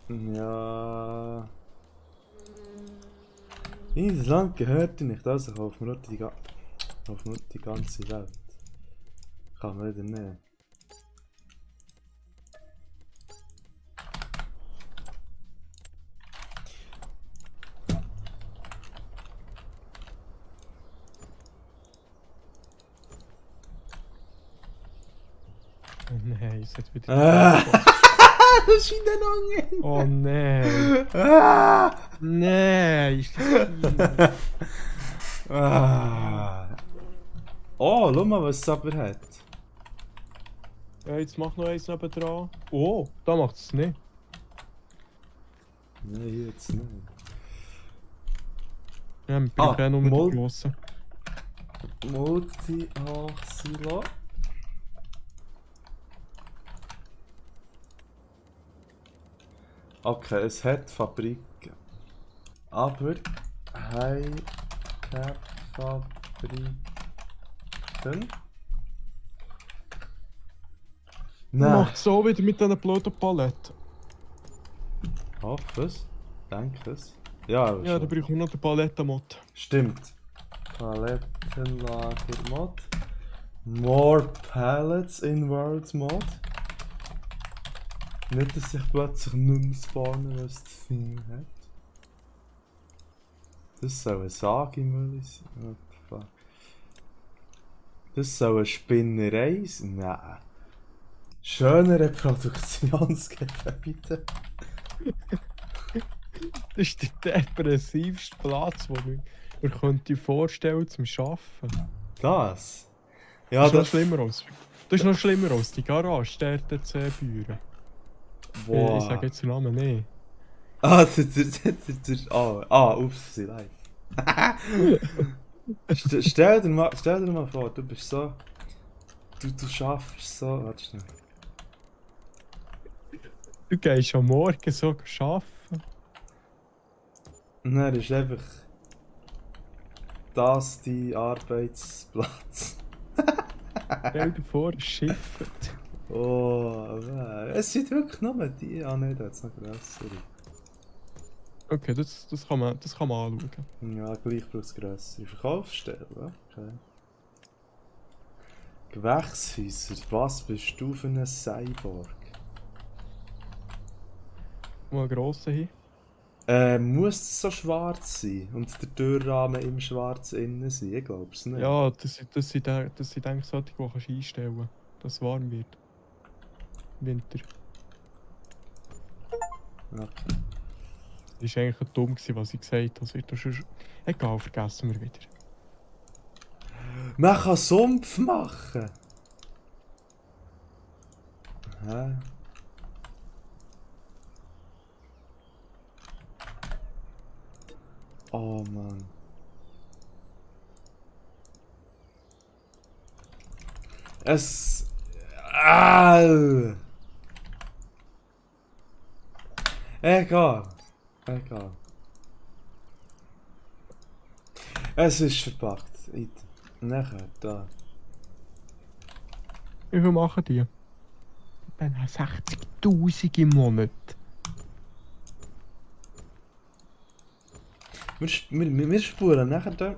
Ja. Dieses Land gehört nicht, also kaufen wir die ganze Welt. Kann man wieder nehmen. nein, es hat wieder... Das ist in den Angeln! Oh nein! Ah! Nein, ist das Ah. Oh, schau mal, was es aber hat. Ja, jetzt mach noch eins nebendran. Oh, da macht es nicht. Nein, jetzt nicht. Ja, wir brauchen auch nur Mol- die grossen. Multi-Silo. Okay, es hat Fabriken. Aber High-Cap-Fabriken. Man Nein. macht es so wieder mit diesen blöden Paletten. Hoffe es. Denke es. Ja, aber Ja, schon. da brauchen wir noch den Palettenmod. Stimmt. Palettenlager-Mod. More Pallets in World Mod. Nicht, dass sich plötzlich nicht mehr spawnen, was das Ding hat. Das soll eine Sage-Mülle sein. What the fuck? Das soll eine Spinnerei sein? Nein. Schönere Produktionsgebäude. Das ist der depressivste Platz, den ich mir könnte vorstellen zum Arbeiten. Das? Ja, Das ist noch schlimmer als... Das ist noch schlimmer als die Garage, der RTC-Büro. Boah. Ich sage jetzt den Namen nicht. Ups, sie live. Stell dir mal vor, du bist so. Du schaffst so. Warte schnell. Du gehst am Morgen so arbeiten. Nein, ist einfach. Das dein Arbeitsplatz. Stell dir vor, es schifft. Oh, nein. Es sind wirklich nur die. Ah, nein, da hat es noch grössere. Okay, das kann man anschauen. Ja, gleich braucht es grössere Verkaufsstellen. Okay. Gewächshäuser, was bist du für ein Cyborg? Mal einen grossen hin. Muss es so schwarz sein und der Türrahmen im Schwarz innen sein? Ich glaube es nicht. Ja, das sind eigentlich solche, die kannst du einstellen kannst, dass es warm wird. Winter. Okay. Das war eigentlich dumm, was ich gesagt habe. Das wird doch schon... Egal, vergessen wir wieder. Man kann Sumpf machen! Hä? Oh Mann. Es. Au! Egal. Egal. Es ist verpackt. Nachher, da. Wie viel machen die? Dann 60'000 im Monat. Wir spuren nachher da.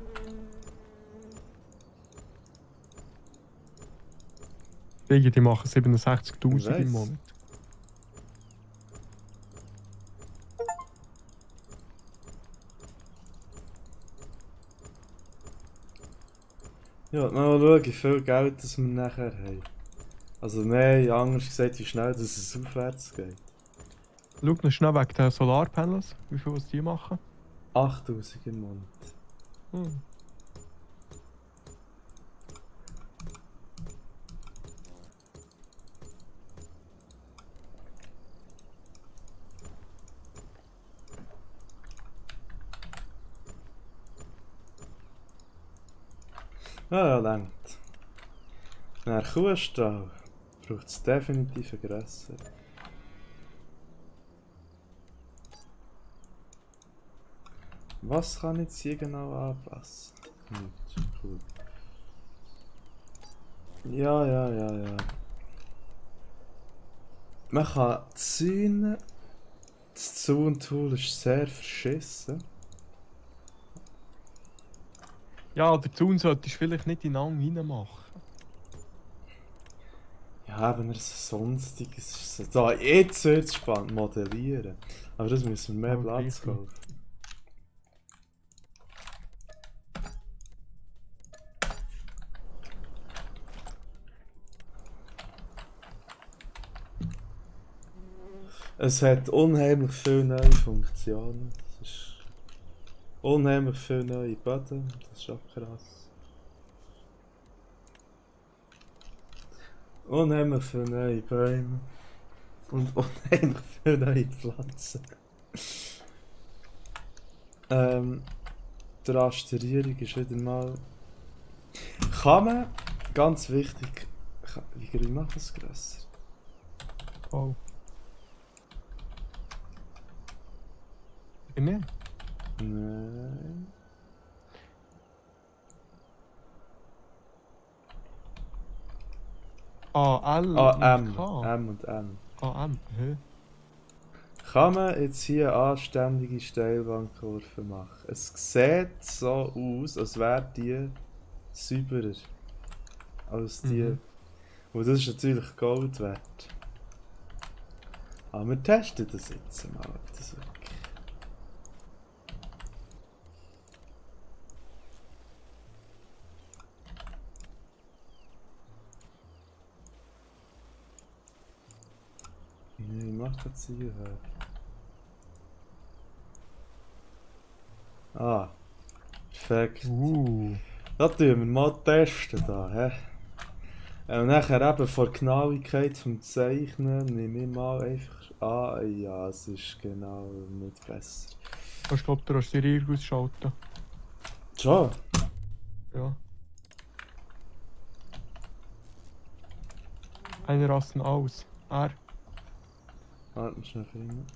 Die machen 67'000 Ich weiss. im Monat. Ja, mal schauen, wie viel Geld das wir nachher haben. Also nein, anders gesagt, wie schnell dass es aufwärts geht. Schau noch schnell wegen den Solarpanels, wie viel was die machen. 8000 im Monat. Hm. Ja, langt. Nach Kuhstall braucht es definitiv einen grösseren. Was kann ich jetzt hier genau anpassen? Cool. Ja. Man kann zäunen. Das Zaun-Tool ist sehr verschissen. Ja, der Zaun solltest du vielleicht nicht in den Ang rein machen. Ja, wenn er so sonstiges ist. So, da, jetzt wird es spannend modellieren. Aber das müssen wir mehr Ja, Platz richtig. kaufen. Es hat unheimlich viele neue Funktionen. Es ist unheimlich viele neue Böden. Das ist auch krass. Unheimlich viele neue Bäume. Und unheimlich viele neue Pflanzen. Die Rasterierung ist wieder mal... Kann man, ganz wichtig, wie kann ich machen das grösser? Oh. Nein. Nein. A, L Ah, und M. K. M und N. A, M. Hä? Kann man jetzt hier eine anständige Steilbahnkurve machen? Es sieht so aus, als wäre die sauberer als die. Mhm. Und das ist natürlich Gold wert. Aber wir testen das jetzt mal, ob das wirklich. Wie macht das hier? Ah, perfekt. Das tun wir mal testen da, hä? Und nachher eben vor der Genauigkeit vom Zeichnen nehme ich mal einfach an, ja, es ist genau nicht besser. Ich glaube, du hast den ausschalten. Schon? Ja. Einer rasten aus. R. Warte mal schnell finden.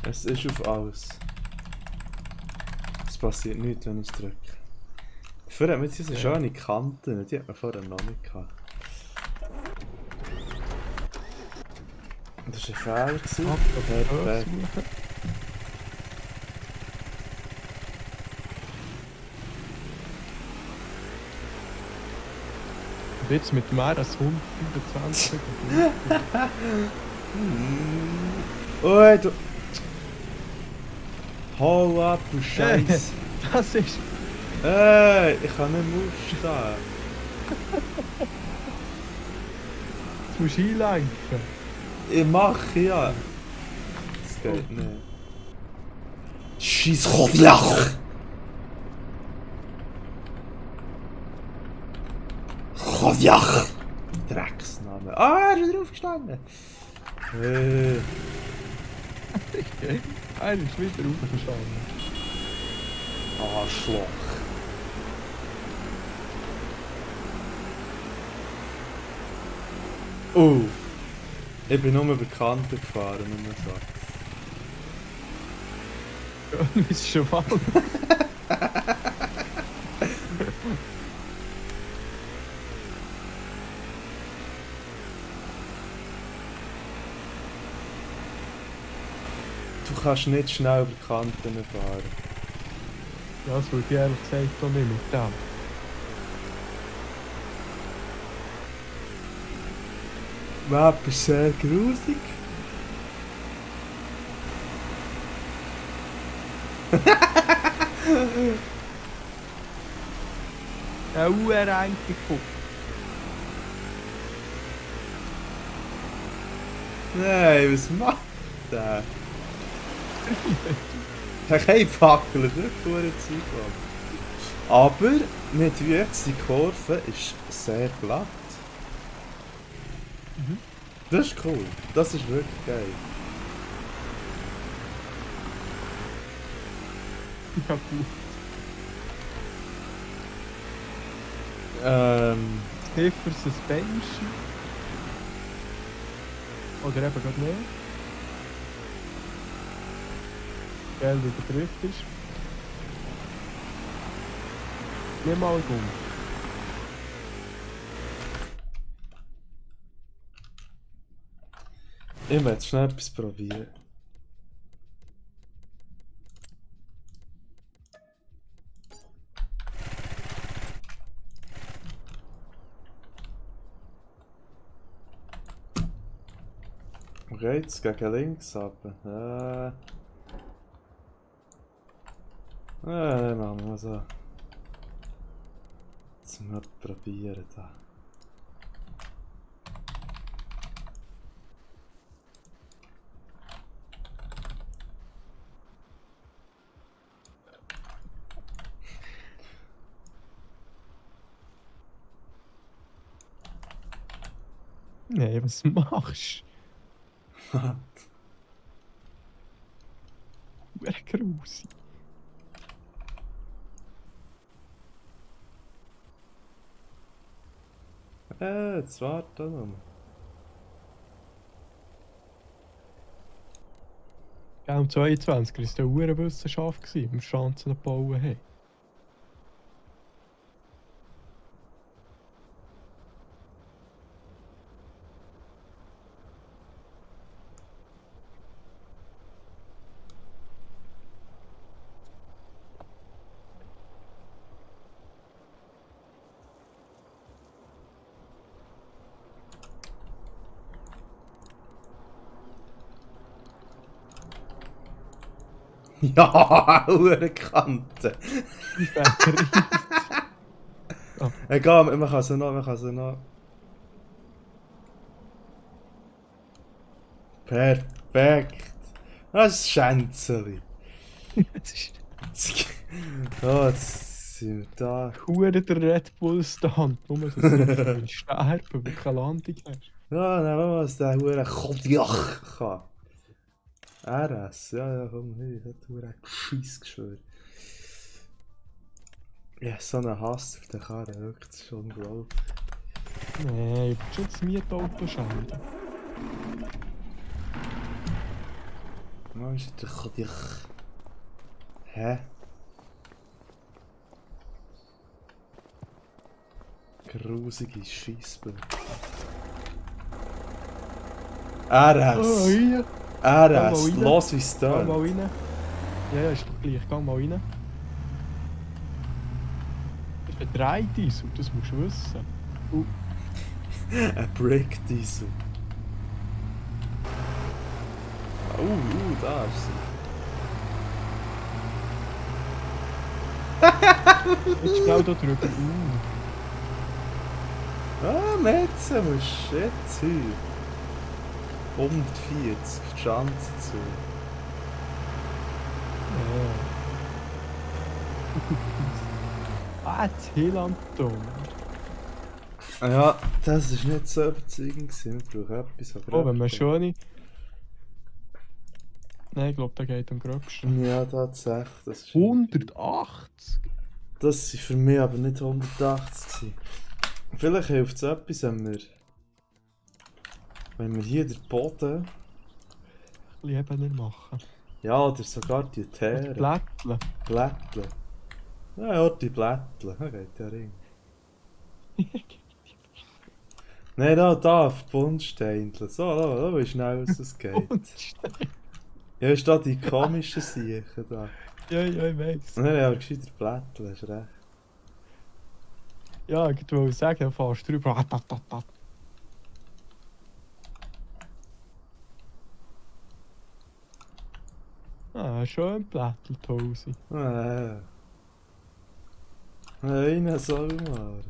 Es ist auf alles. Es passiert nichts, wenn ich es drücke. Dafür hat man jetzt diese schöne Kanten, die hat man vorher noch nicht gehabt. Das war ein Fehler. Perfekt. Und jetzt mit mehr als 125. Ui, du... Hau ab, du Scheiße. Das ist... Ey, ich kann nicht mehr aufstehen. Jetzt musst du einlenken. Ich mache ja. Das geht nicht. Scheiß Kopflach! Kopflach! Drecksname. Ah, er ist wieder aufgestanden. Einer ist wieder aufgestanden. Arschloch. Oh. Ich bin nur über Kanten gefahren, nur so. Ja, du bist schon warm. Du kannst nicht schnell über Kanten fahren. Ja, das würde ich ehrlich gesagt auch nicht mit dem. Map ist sehr grusig. Eine ureinige Kuppe. Nein, was macht der? Der kann keine Fackel, das ist pure Zeit. Aber mit wie jetzt die Kurve ist sehr glatt. Mhm. Das ist cool, das ist wirklich geil. Ja, gut. Stiffer Suspension. Oder eben gerade mehr. Gell, wie der Drift ist. Nimm mal um. Ich möchte schnell etwas probieren. Rechts gegen links ab. Machen wir mal so. Jetzt mal probieren da. Nein, was machst du? Wer grusig. Jetzt warte noch. Ja, am 22. war es eine Uhrenwissenschaft, gewesen, im Schanzen bauen haben. Ja, Uhrenkante. Die Fächer. Egal, man kann sie noch. Perfekt. Das ist Schänzeli. Es ist Oh, jetzt sind wir da. Hure der Red Bull Stand. Nur so ein sterben, weil du keine Landung hast. Ja, nehmen wir was der Hure Kodiach kann. RS, ja, komm, hey, das Hure Scheiss geschwört. Ja, so einen Hass auf den Karren, wirklich, das ist unglaublich. Nein, du schon das Mietauto schanden. Was ist der Kodiach? Hä? Grusige Scheissbücher. Oh, RS! hier. RS! Geh mal rein. Los wie es Geh mal tönt! rein. Ja, ist doch gleich. Geh mal rein. Das ist ein Dreidiesel, das musst du wissen. Ein Brick Diesel. Da ist sie. Jetzt schnell da drüber. Ah, Metze, was ist jetzt hier? 140 auf die Schanze zu. Das Hillanton. Ja, das war nicht so überzeugend. Wir brauchen etwas, aber. Oh, wenn man schöne. Nein, ich glaube, da geht am gröbsten. Ja, tatsächlich. Das ist 180? Das waren für mich aber nicht 180 gewesen. Vielleicht hilft es etwas, wenn wir hier den Boden. Lieber nicht machen. Ja, oder sogar die Oder Teere. Blättle. Blättle. Ja, die Blättle. Da geht der Ring. Nein, da auf die Buntsteinchen. So, da wie schnell es geht. Ja, ist da die komischen Siechen da. Ja, ich weiss. Nein, aber gescheiter Blättle, hast recht. Ja, ich wollte sagen, fast drüber. Ah, schön Blätteltose. Einer soll mal.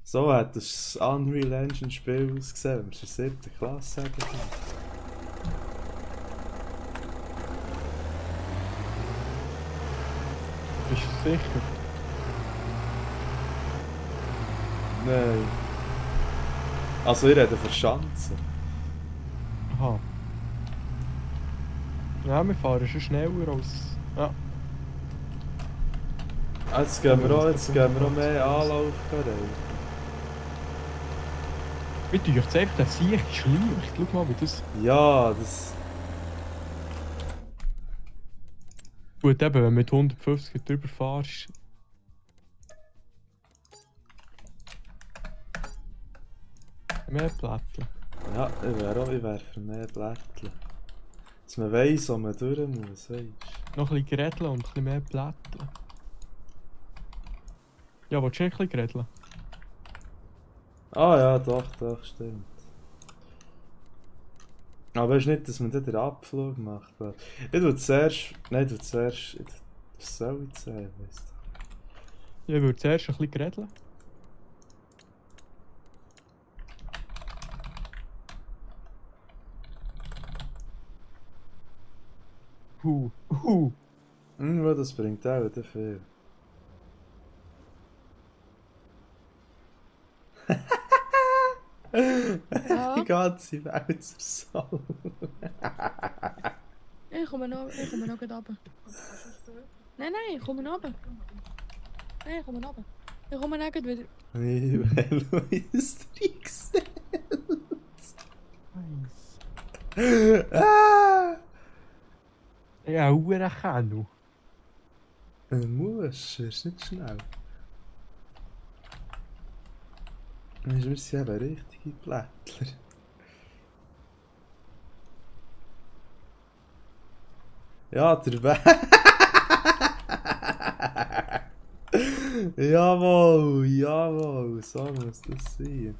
So hat das Unreal Engine Spiel ausgesehen, wenn wir es in der 7. Klasse haben. Bist du sicher? Nein. Also ich rede von Schanzen. Aha. Ja, wir fahren schon schneller als... Ja. Jetzt gehen wir auch mehr Anlauf rein. Mir tue jetzt einfach den Sieg schleicht. Schau mal, wie das... Ja, das... Gut, eben, wenn du mit 150 drüber fährst... Mehr Blätter. Ja, ich wäre für mehr Blättchen. Dass man weiss, wo man durch muss, weisst. Noch ein bisschen gerädeln und ein bisschen mehr Blätter. Ja, willst du nicht ein bisschen gerädeln? Ah ja, doch, stimmt. Aber ist nicht, dass man dann den Abflug macht. Ich tue zuerst... Nein, du zuerst... Was soll ich sagen? Weißt du? Ich würde zuerst ein bisschen geredeln. Huh. Das bringt auch wieder viel. Ja. Die ganze Welt zersallen. Ich komme noch gleich runter. Nein, ich komme noch runter. Nein, ich komme noch runter. Ich komme noch gleich wieder. Ich will Luis Trixel. Nice. Ah! Ja, Uhren kennen. Musst, ist nicht schnell. Wir sind eben richtige Blättler. Ja, der jawohl, so muss das sein.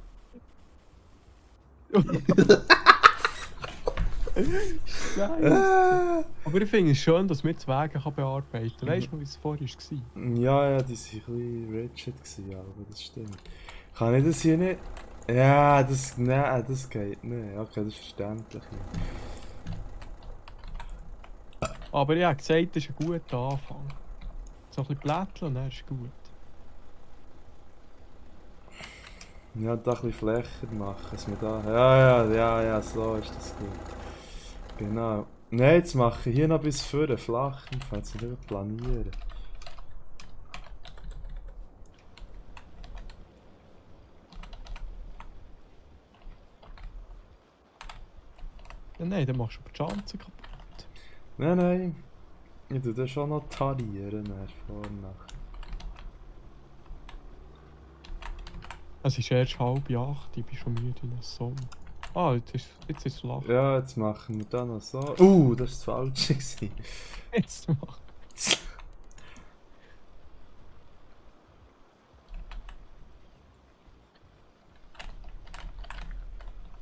Scheiße. Aber ich finde es schön, dass wir die Wege bearbeiten kann. Weißt du, wie es vorher war? Ja, die waren ein bisschen rigid gewesen, aber das stimmt. Kann ich das hier nicht? Ja, nein, das geht nicht. Okay, das ist verständlich. Aber ich habe gesagt, das ist ein guter Anfang. So ein bisschen Blättchen und dann ist es gut. Ja, da ein bisschen flächer machen, dass wir da... Ja, so ist das gut. Genau. Nein, jetzt mache ich hier noch bis vorne flach, ich kann jetzt nicht planieren. Ja, nein, dann machst du aber die Chance kaputt. Nein, ich tue das schon noch tarieren, vorne. Es ist erst 7:30, ich bin schon müde noch so. Ah, jetzt ist es flach. Ja, jetzt machen wir da noch so. Das war das Falsche gewesen. Jetzt mach.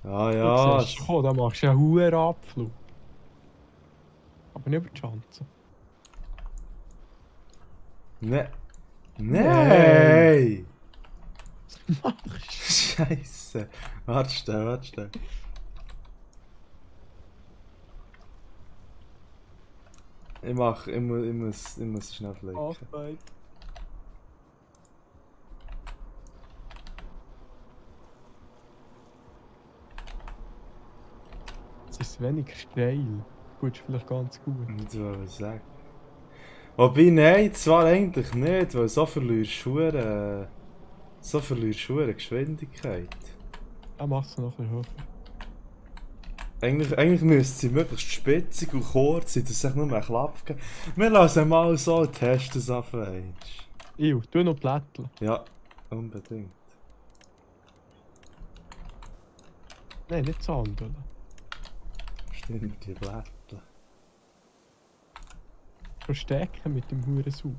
Ja. Du siehst schon, dann machst du einen hohen Abflug. Aber nicht über die Chance. Nein! Was machst du? Scheiße. Warte schnell. Ich muss schnell fliegen. Arbeit. Es ist weniger steil. Gut, ist vielleicht ganz gut. Nicht wollen sagen. Wobei, nein, zwar eigentlich nicht, weil so verlierst du Geschwindigkeit. Er macht es noch ein bisschen höher. Eigentlich müsste sie möglichst spitzig und kurz sein, dass es nur einen Klapp gibt. Wir lassen mal so testen es auf einmal. Tu noch Blättchen. Ja, unbedingt. Nein, nicht Sandeln. Stimmt, die Blätter. Verstecken mit dem Hurensauf.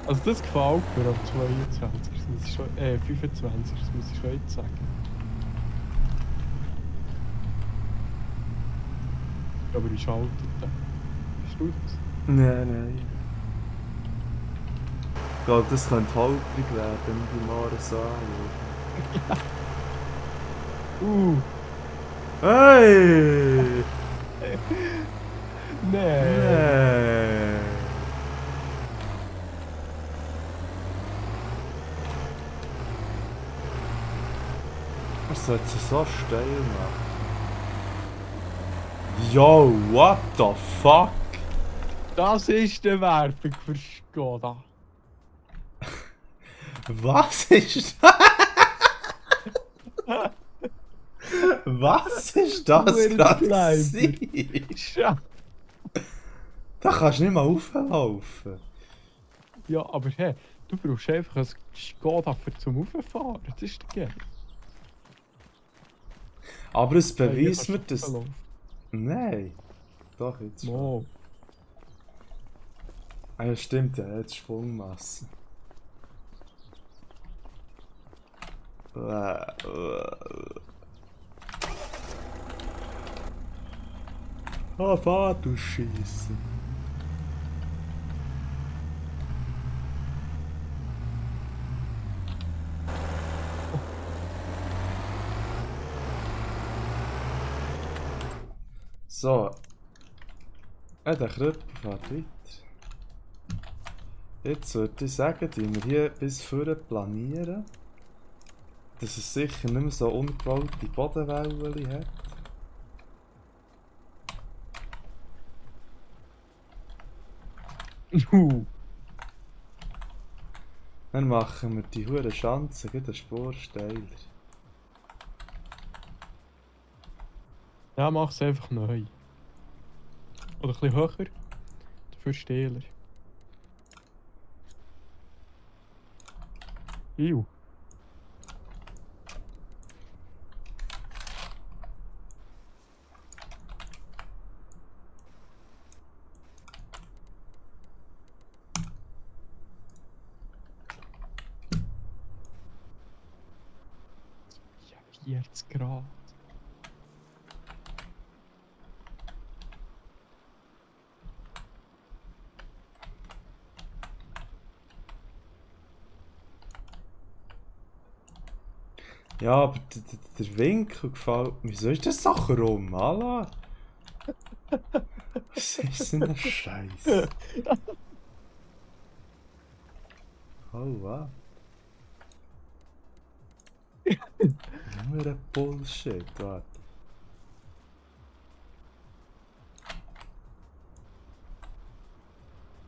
Also das gefällt mir am 22. Das muss ich schon, 25. Das muss ich schon jetzt sagen. Aber ich schalte da. Bist du das? Nein. Ich glaube, das könnte holprig werden, wenn ich die Mare so anschaue. Hey! Nein! Was soll jetzt so steil machen? Yo, what the fuck? Das ist die Werbung für Skoda. Was ist das? Was ist das gerade gewesen? Ja. Da kannst du nicht mal auflaufen. Ja, aber hey, du brauchst einfach ein Skoda zum Rauffahren. Das ist der Geil. Aber es beweist mir das... Nein. Doch, jetzt schon. Oh. Ah ja, stimmt, ja, jetzt Schwungmasse. Ah, fahr du Scheisse. So. Der Krüppel fährt weiter. Jetzt würde ich sagen, dass wir hier bis vorne planieren, dass es sicher nicht mehr so ungewollte Bodenwellen hat. Dann machen wir die hure Schanze gleich eine Spur steiler. Ja, mach's einfach neu. Oder ein bisschen höher. Dafür stehler. Iu. Ja, 40 Grad. Ja, aber der Winkel gefällt mir. Wieso ist das so krumm, Alter? Was ist denn ein Scheiß? Oh, wow. Nur ein Bullshit, warte.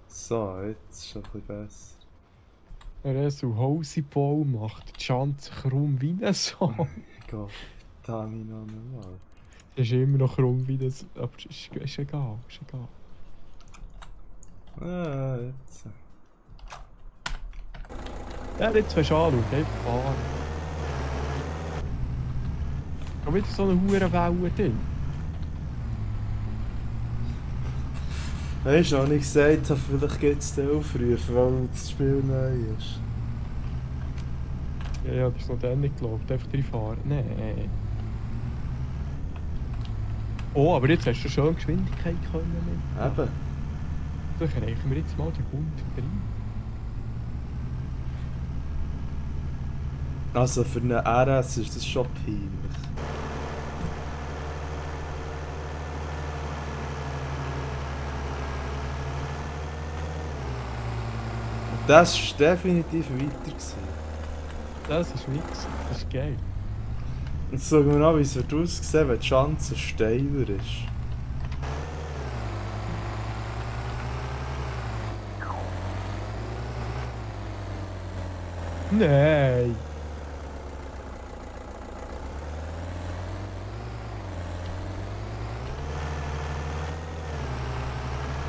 So, jetzt ist schon ein bisschen besser. Er so Housebau macht die Schanze krumm wie ein Song. Gott, da mich noch nicht mal. Es ist immer noch krumm wie das. Aber ist egal, ist egal. Ah, jetzt. Ja, jetzt willst du anschauen, einfach fahren. Schon wieder so eine hure Welle drin. Hast du noch nicht gesagt, dass vielleicht gibt es den Aufrufen, weil das Spiel neu ist? Ja, ja, das ist noch dann nicht geglaubt, einfach reinfahren. Nein. Oh, aber jetzt hast du schon Geschwindigkeit können. Eben. Dann erreichen wir jetzt mal die 100 rein. Also für eine RS ist das schon peinlich. Das war definitiv weiter gewesen. Das ist nix, das ist geil. Jetzt schauen wir an, wie es wird aussehen, wenn die Schanze steiler ist. Nein!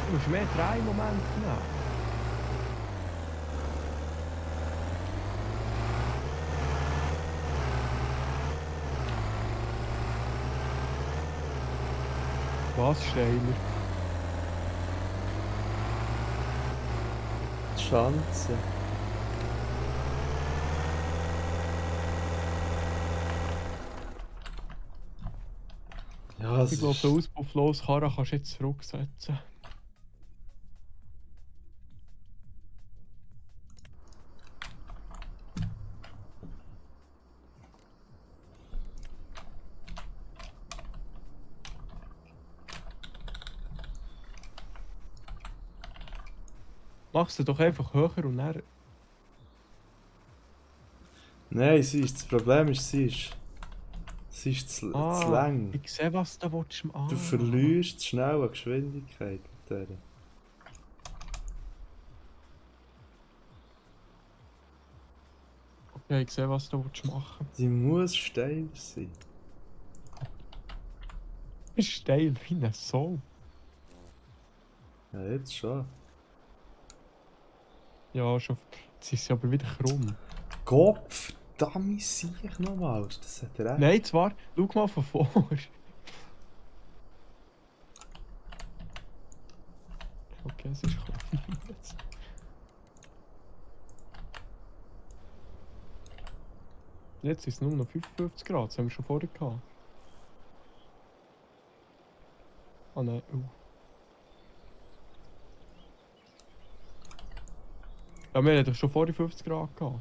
Du musst mehr Drehmoment nehmen. Was steiler? Die Schanze. Ja, Ich glaube, den auspufflosen Karren kannst du jetzt zurücksetzen. Machst du doch einfach höher und dann. Nein, das Problem ist, sie ist zu lang. Ich sehe, was du willst. Du verlierst zu schnell an Geschwindigkeit mit der. Okay, ich sehe, was du willst machen. Die muss steil sein. Ist steil wie ein Soul. Ja, jetzt schon. Ja, schon. Jetzt ist sie aber wieder krumm. Kopf, verdammt, sehe ich nochmal. Das hat er echt. Nein, zwar, schau mal von vor. Okay, es ist krumm. Jetzt ist es nur noch 55 Grad, das haben wir schon vorher gehabt. Ah nein, Ja, wir hatten doch schon vorher 50 Grad gehabt.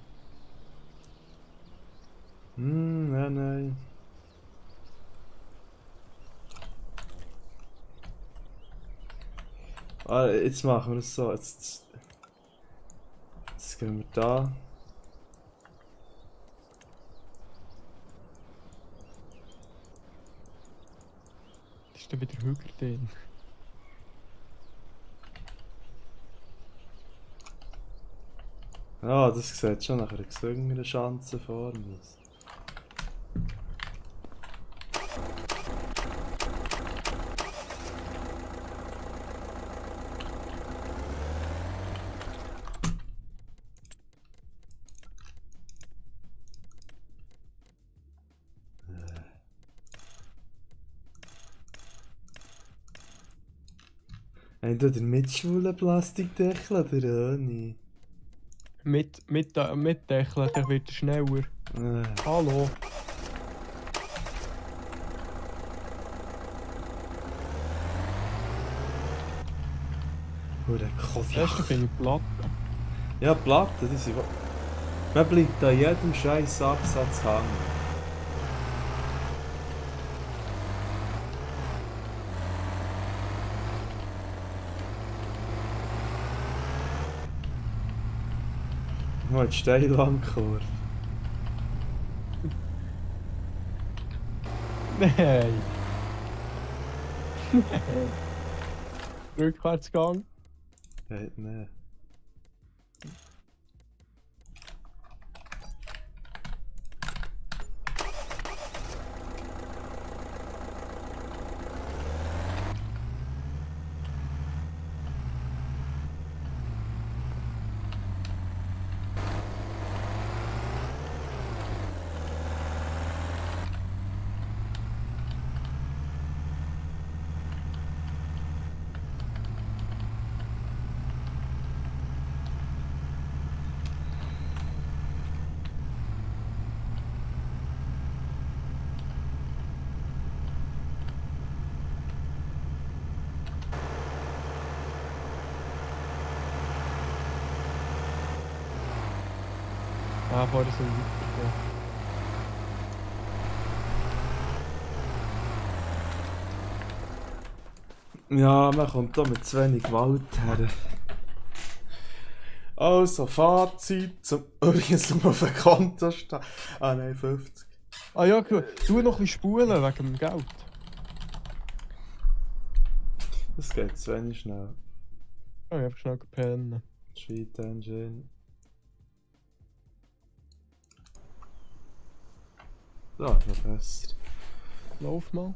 Nein. Ah, jetzt machen wir es so. Jetzt gehen wir da. Das ist dann wieder höher drin. Ja, das sieht schon nach einer gesungenen Schanzenform aus. Haben du den mitschwulen Plastikdeckel oder ohne? Mit Deckeln, dann wird er schneller. Hallo. Hure Das Kaffee. erste finde ich Platte. Ja, Platten, die sind... Man bleibt an jedem scheiß Absatz hängen. Oh, jetzt steil angekommen. Nein. Rückwärtsgang. Geht nicht. Ah, vorher sind wir. Ja, man kommt da mit zu wenig Gewalt her. Also, Fazit zum übrigens nur auf dem Konto stehen. Ah nein, 50. Ah ja, gut. Tu noch ein bisschen spulen wegen dem Geld. Das geht zu wenig schnell. Oh, ich einfach schnell pennen. Cheat Engine. Da ist noch besser. Lauf mal.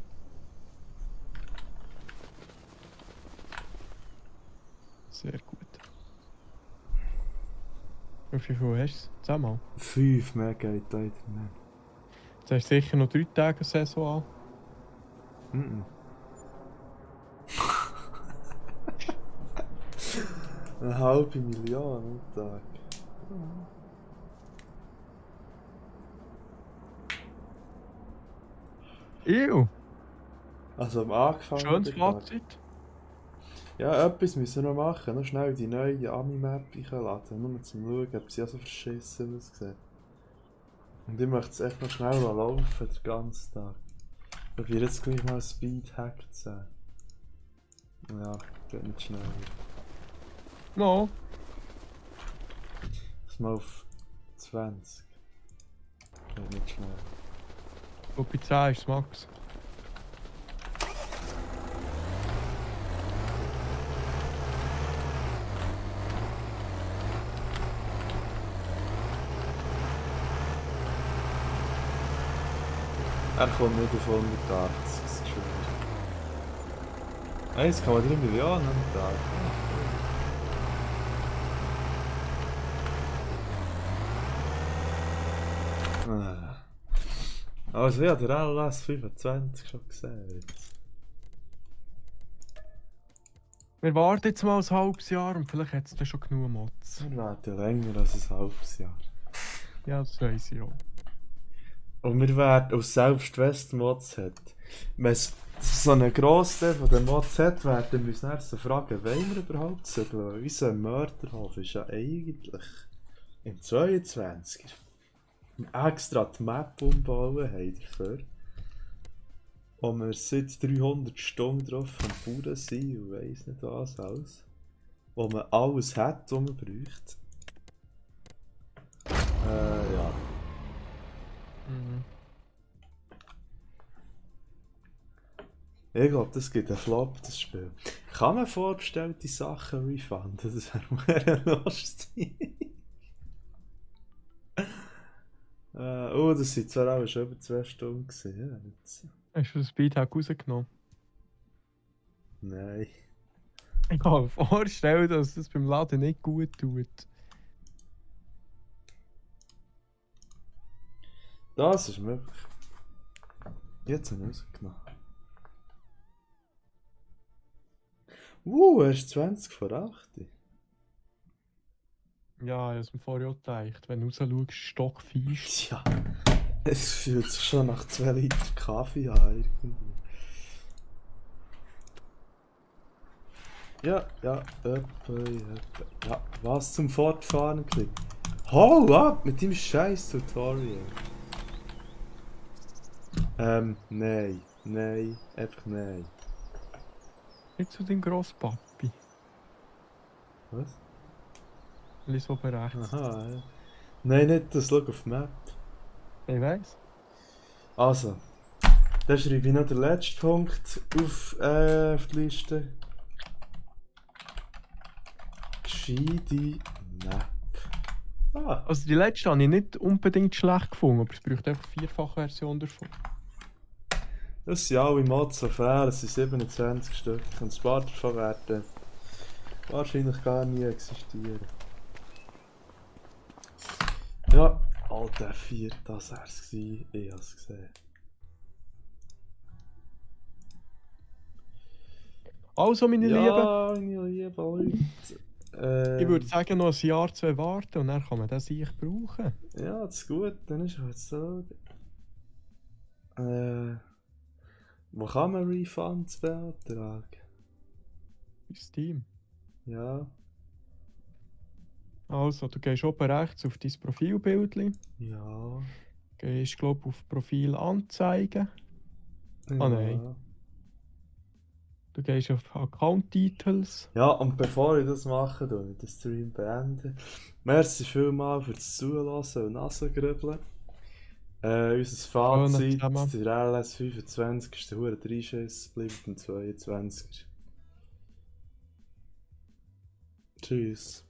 Sehr gut. Wie viel hast du? 10 Mal. 5 mehr geht da nicht. Jetzt hast du sicher noch 3 Tage Saison an. Mhm. Eine halbe Million am Tag. Ew, Also am angefangen. schönes Fazit. Ja, etwas müssen wir noch machen. Noch schnell die neue Ami-Map einladen. Nur zum Schauen, ob sie auch so verschissen aussieht. Und ich möchte es echt noch schnell laufen, den ganzen Tag. Ich probiere jetzt gleich mal Speed-Hack zu sein. Ja, geht nicht schnell. No. Das mal auf 20. Geht nicht schnell. Und bei 10 ist es Max. Er kommt nicht auf 180, das ist schwierig. 1,3 Millionen am Tag. Also ja, der LS 25 schon gesehen. Wir warten jetzt mal ein halbes Jahr und vielleicht hat es dann schon genug Mods. Wir warten länger als ein halbes Jahr. Ja, das weiss ich auch. Und wir werden, und selbst wenn es Mods hat, wenn es so einen Grossen von den Mods hat, werden wir uns dann so fragen, wollen wir überhaupt zügeln? Weil unser Mörderhof ist ja eigentlich im 22er. Wir extra die Map umbauen haben dafür. Und wir seit 300 Stunden drauf am Bauern sind und weiss nicht was alles. Wo man alles hat, was man braucht. Ja. Mhm. Ich glaube, das gibt einen Flop, das Spiel. Kann man vorbestellte Sachen refunden? Das wäre lustig. Das sind zwar auch schon über 2 Stunden gewesen. Ja, jetzt. Hast du den Speedhack rausgenommen? Nein. Ich kann mir vorstellen, dass das beim Laden nicht gut tut. Das ist möglich. Jetzt habe ich rausgenommen. Er ist 20 vor 8. Ja, ich habe es mir vorher auch gedacht. Wenn du rausschaust, stockfeist. Tja, es fühlt sich schon nach 2 Liter Kaffee an irgendwie. Ja, ja, was zum Fortfahren klicken. Hau ab mit dem scheiß Tutorial. Nein, einfach nein. Nicht zu deinem Grosspapi. Was? Lies oben rechts. Aha, ja. Nein, nicht das, schau auf die Map. Ich weiss. Also, dann schreibe ich noch den letzten Punkt auf die Liste. Gescheite Map. Ah, Also die letzte habe ich nicht unbedingt schlecht gefunden, aber es braucht einfach 4-fach-Version davon. das sind alle Mods auf es sind 27 Stück und ein paar davon werden wahrscheinlich gar nie existieren. Ja, Alter 4, das wär's gewesen, ich hab's gesehen. Also meine Lieben, Ja, meine lieben Leute. ich würde sagen noch ein Jahr, 2 warten und dann kann man das sicher brauchen. Ja, das ist gut, dann ist halt so. Wo kann man Refunds beantragen? Bei Steam. Ja, Also, du gehst oben rechts auf dein Profilbild, ja. gehst glaube auf Profil anzeigen. Ah, nein. Du gehst auf Account Details. Ja, und bevor ich das mache, tue ich den Stream beenden. Merci vielmals fürs Zuhören und Nasengrübeln. Unser Fazit, zusammen. der LS 25 ist der hure Dreischiss, bleibt im 22er. Tschüss.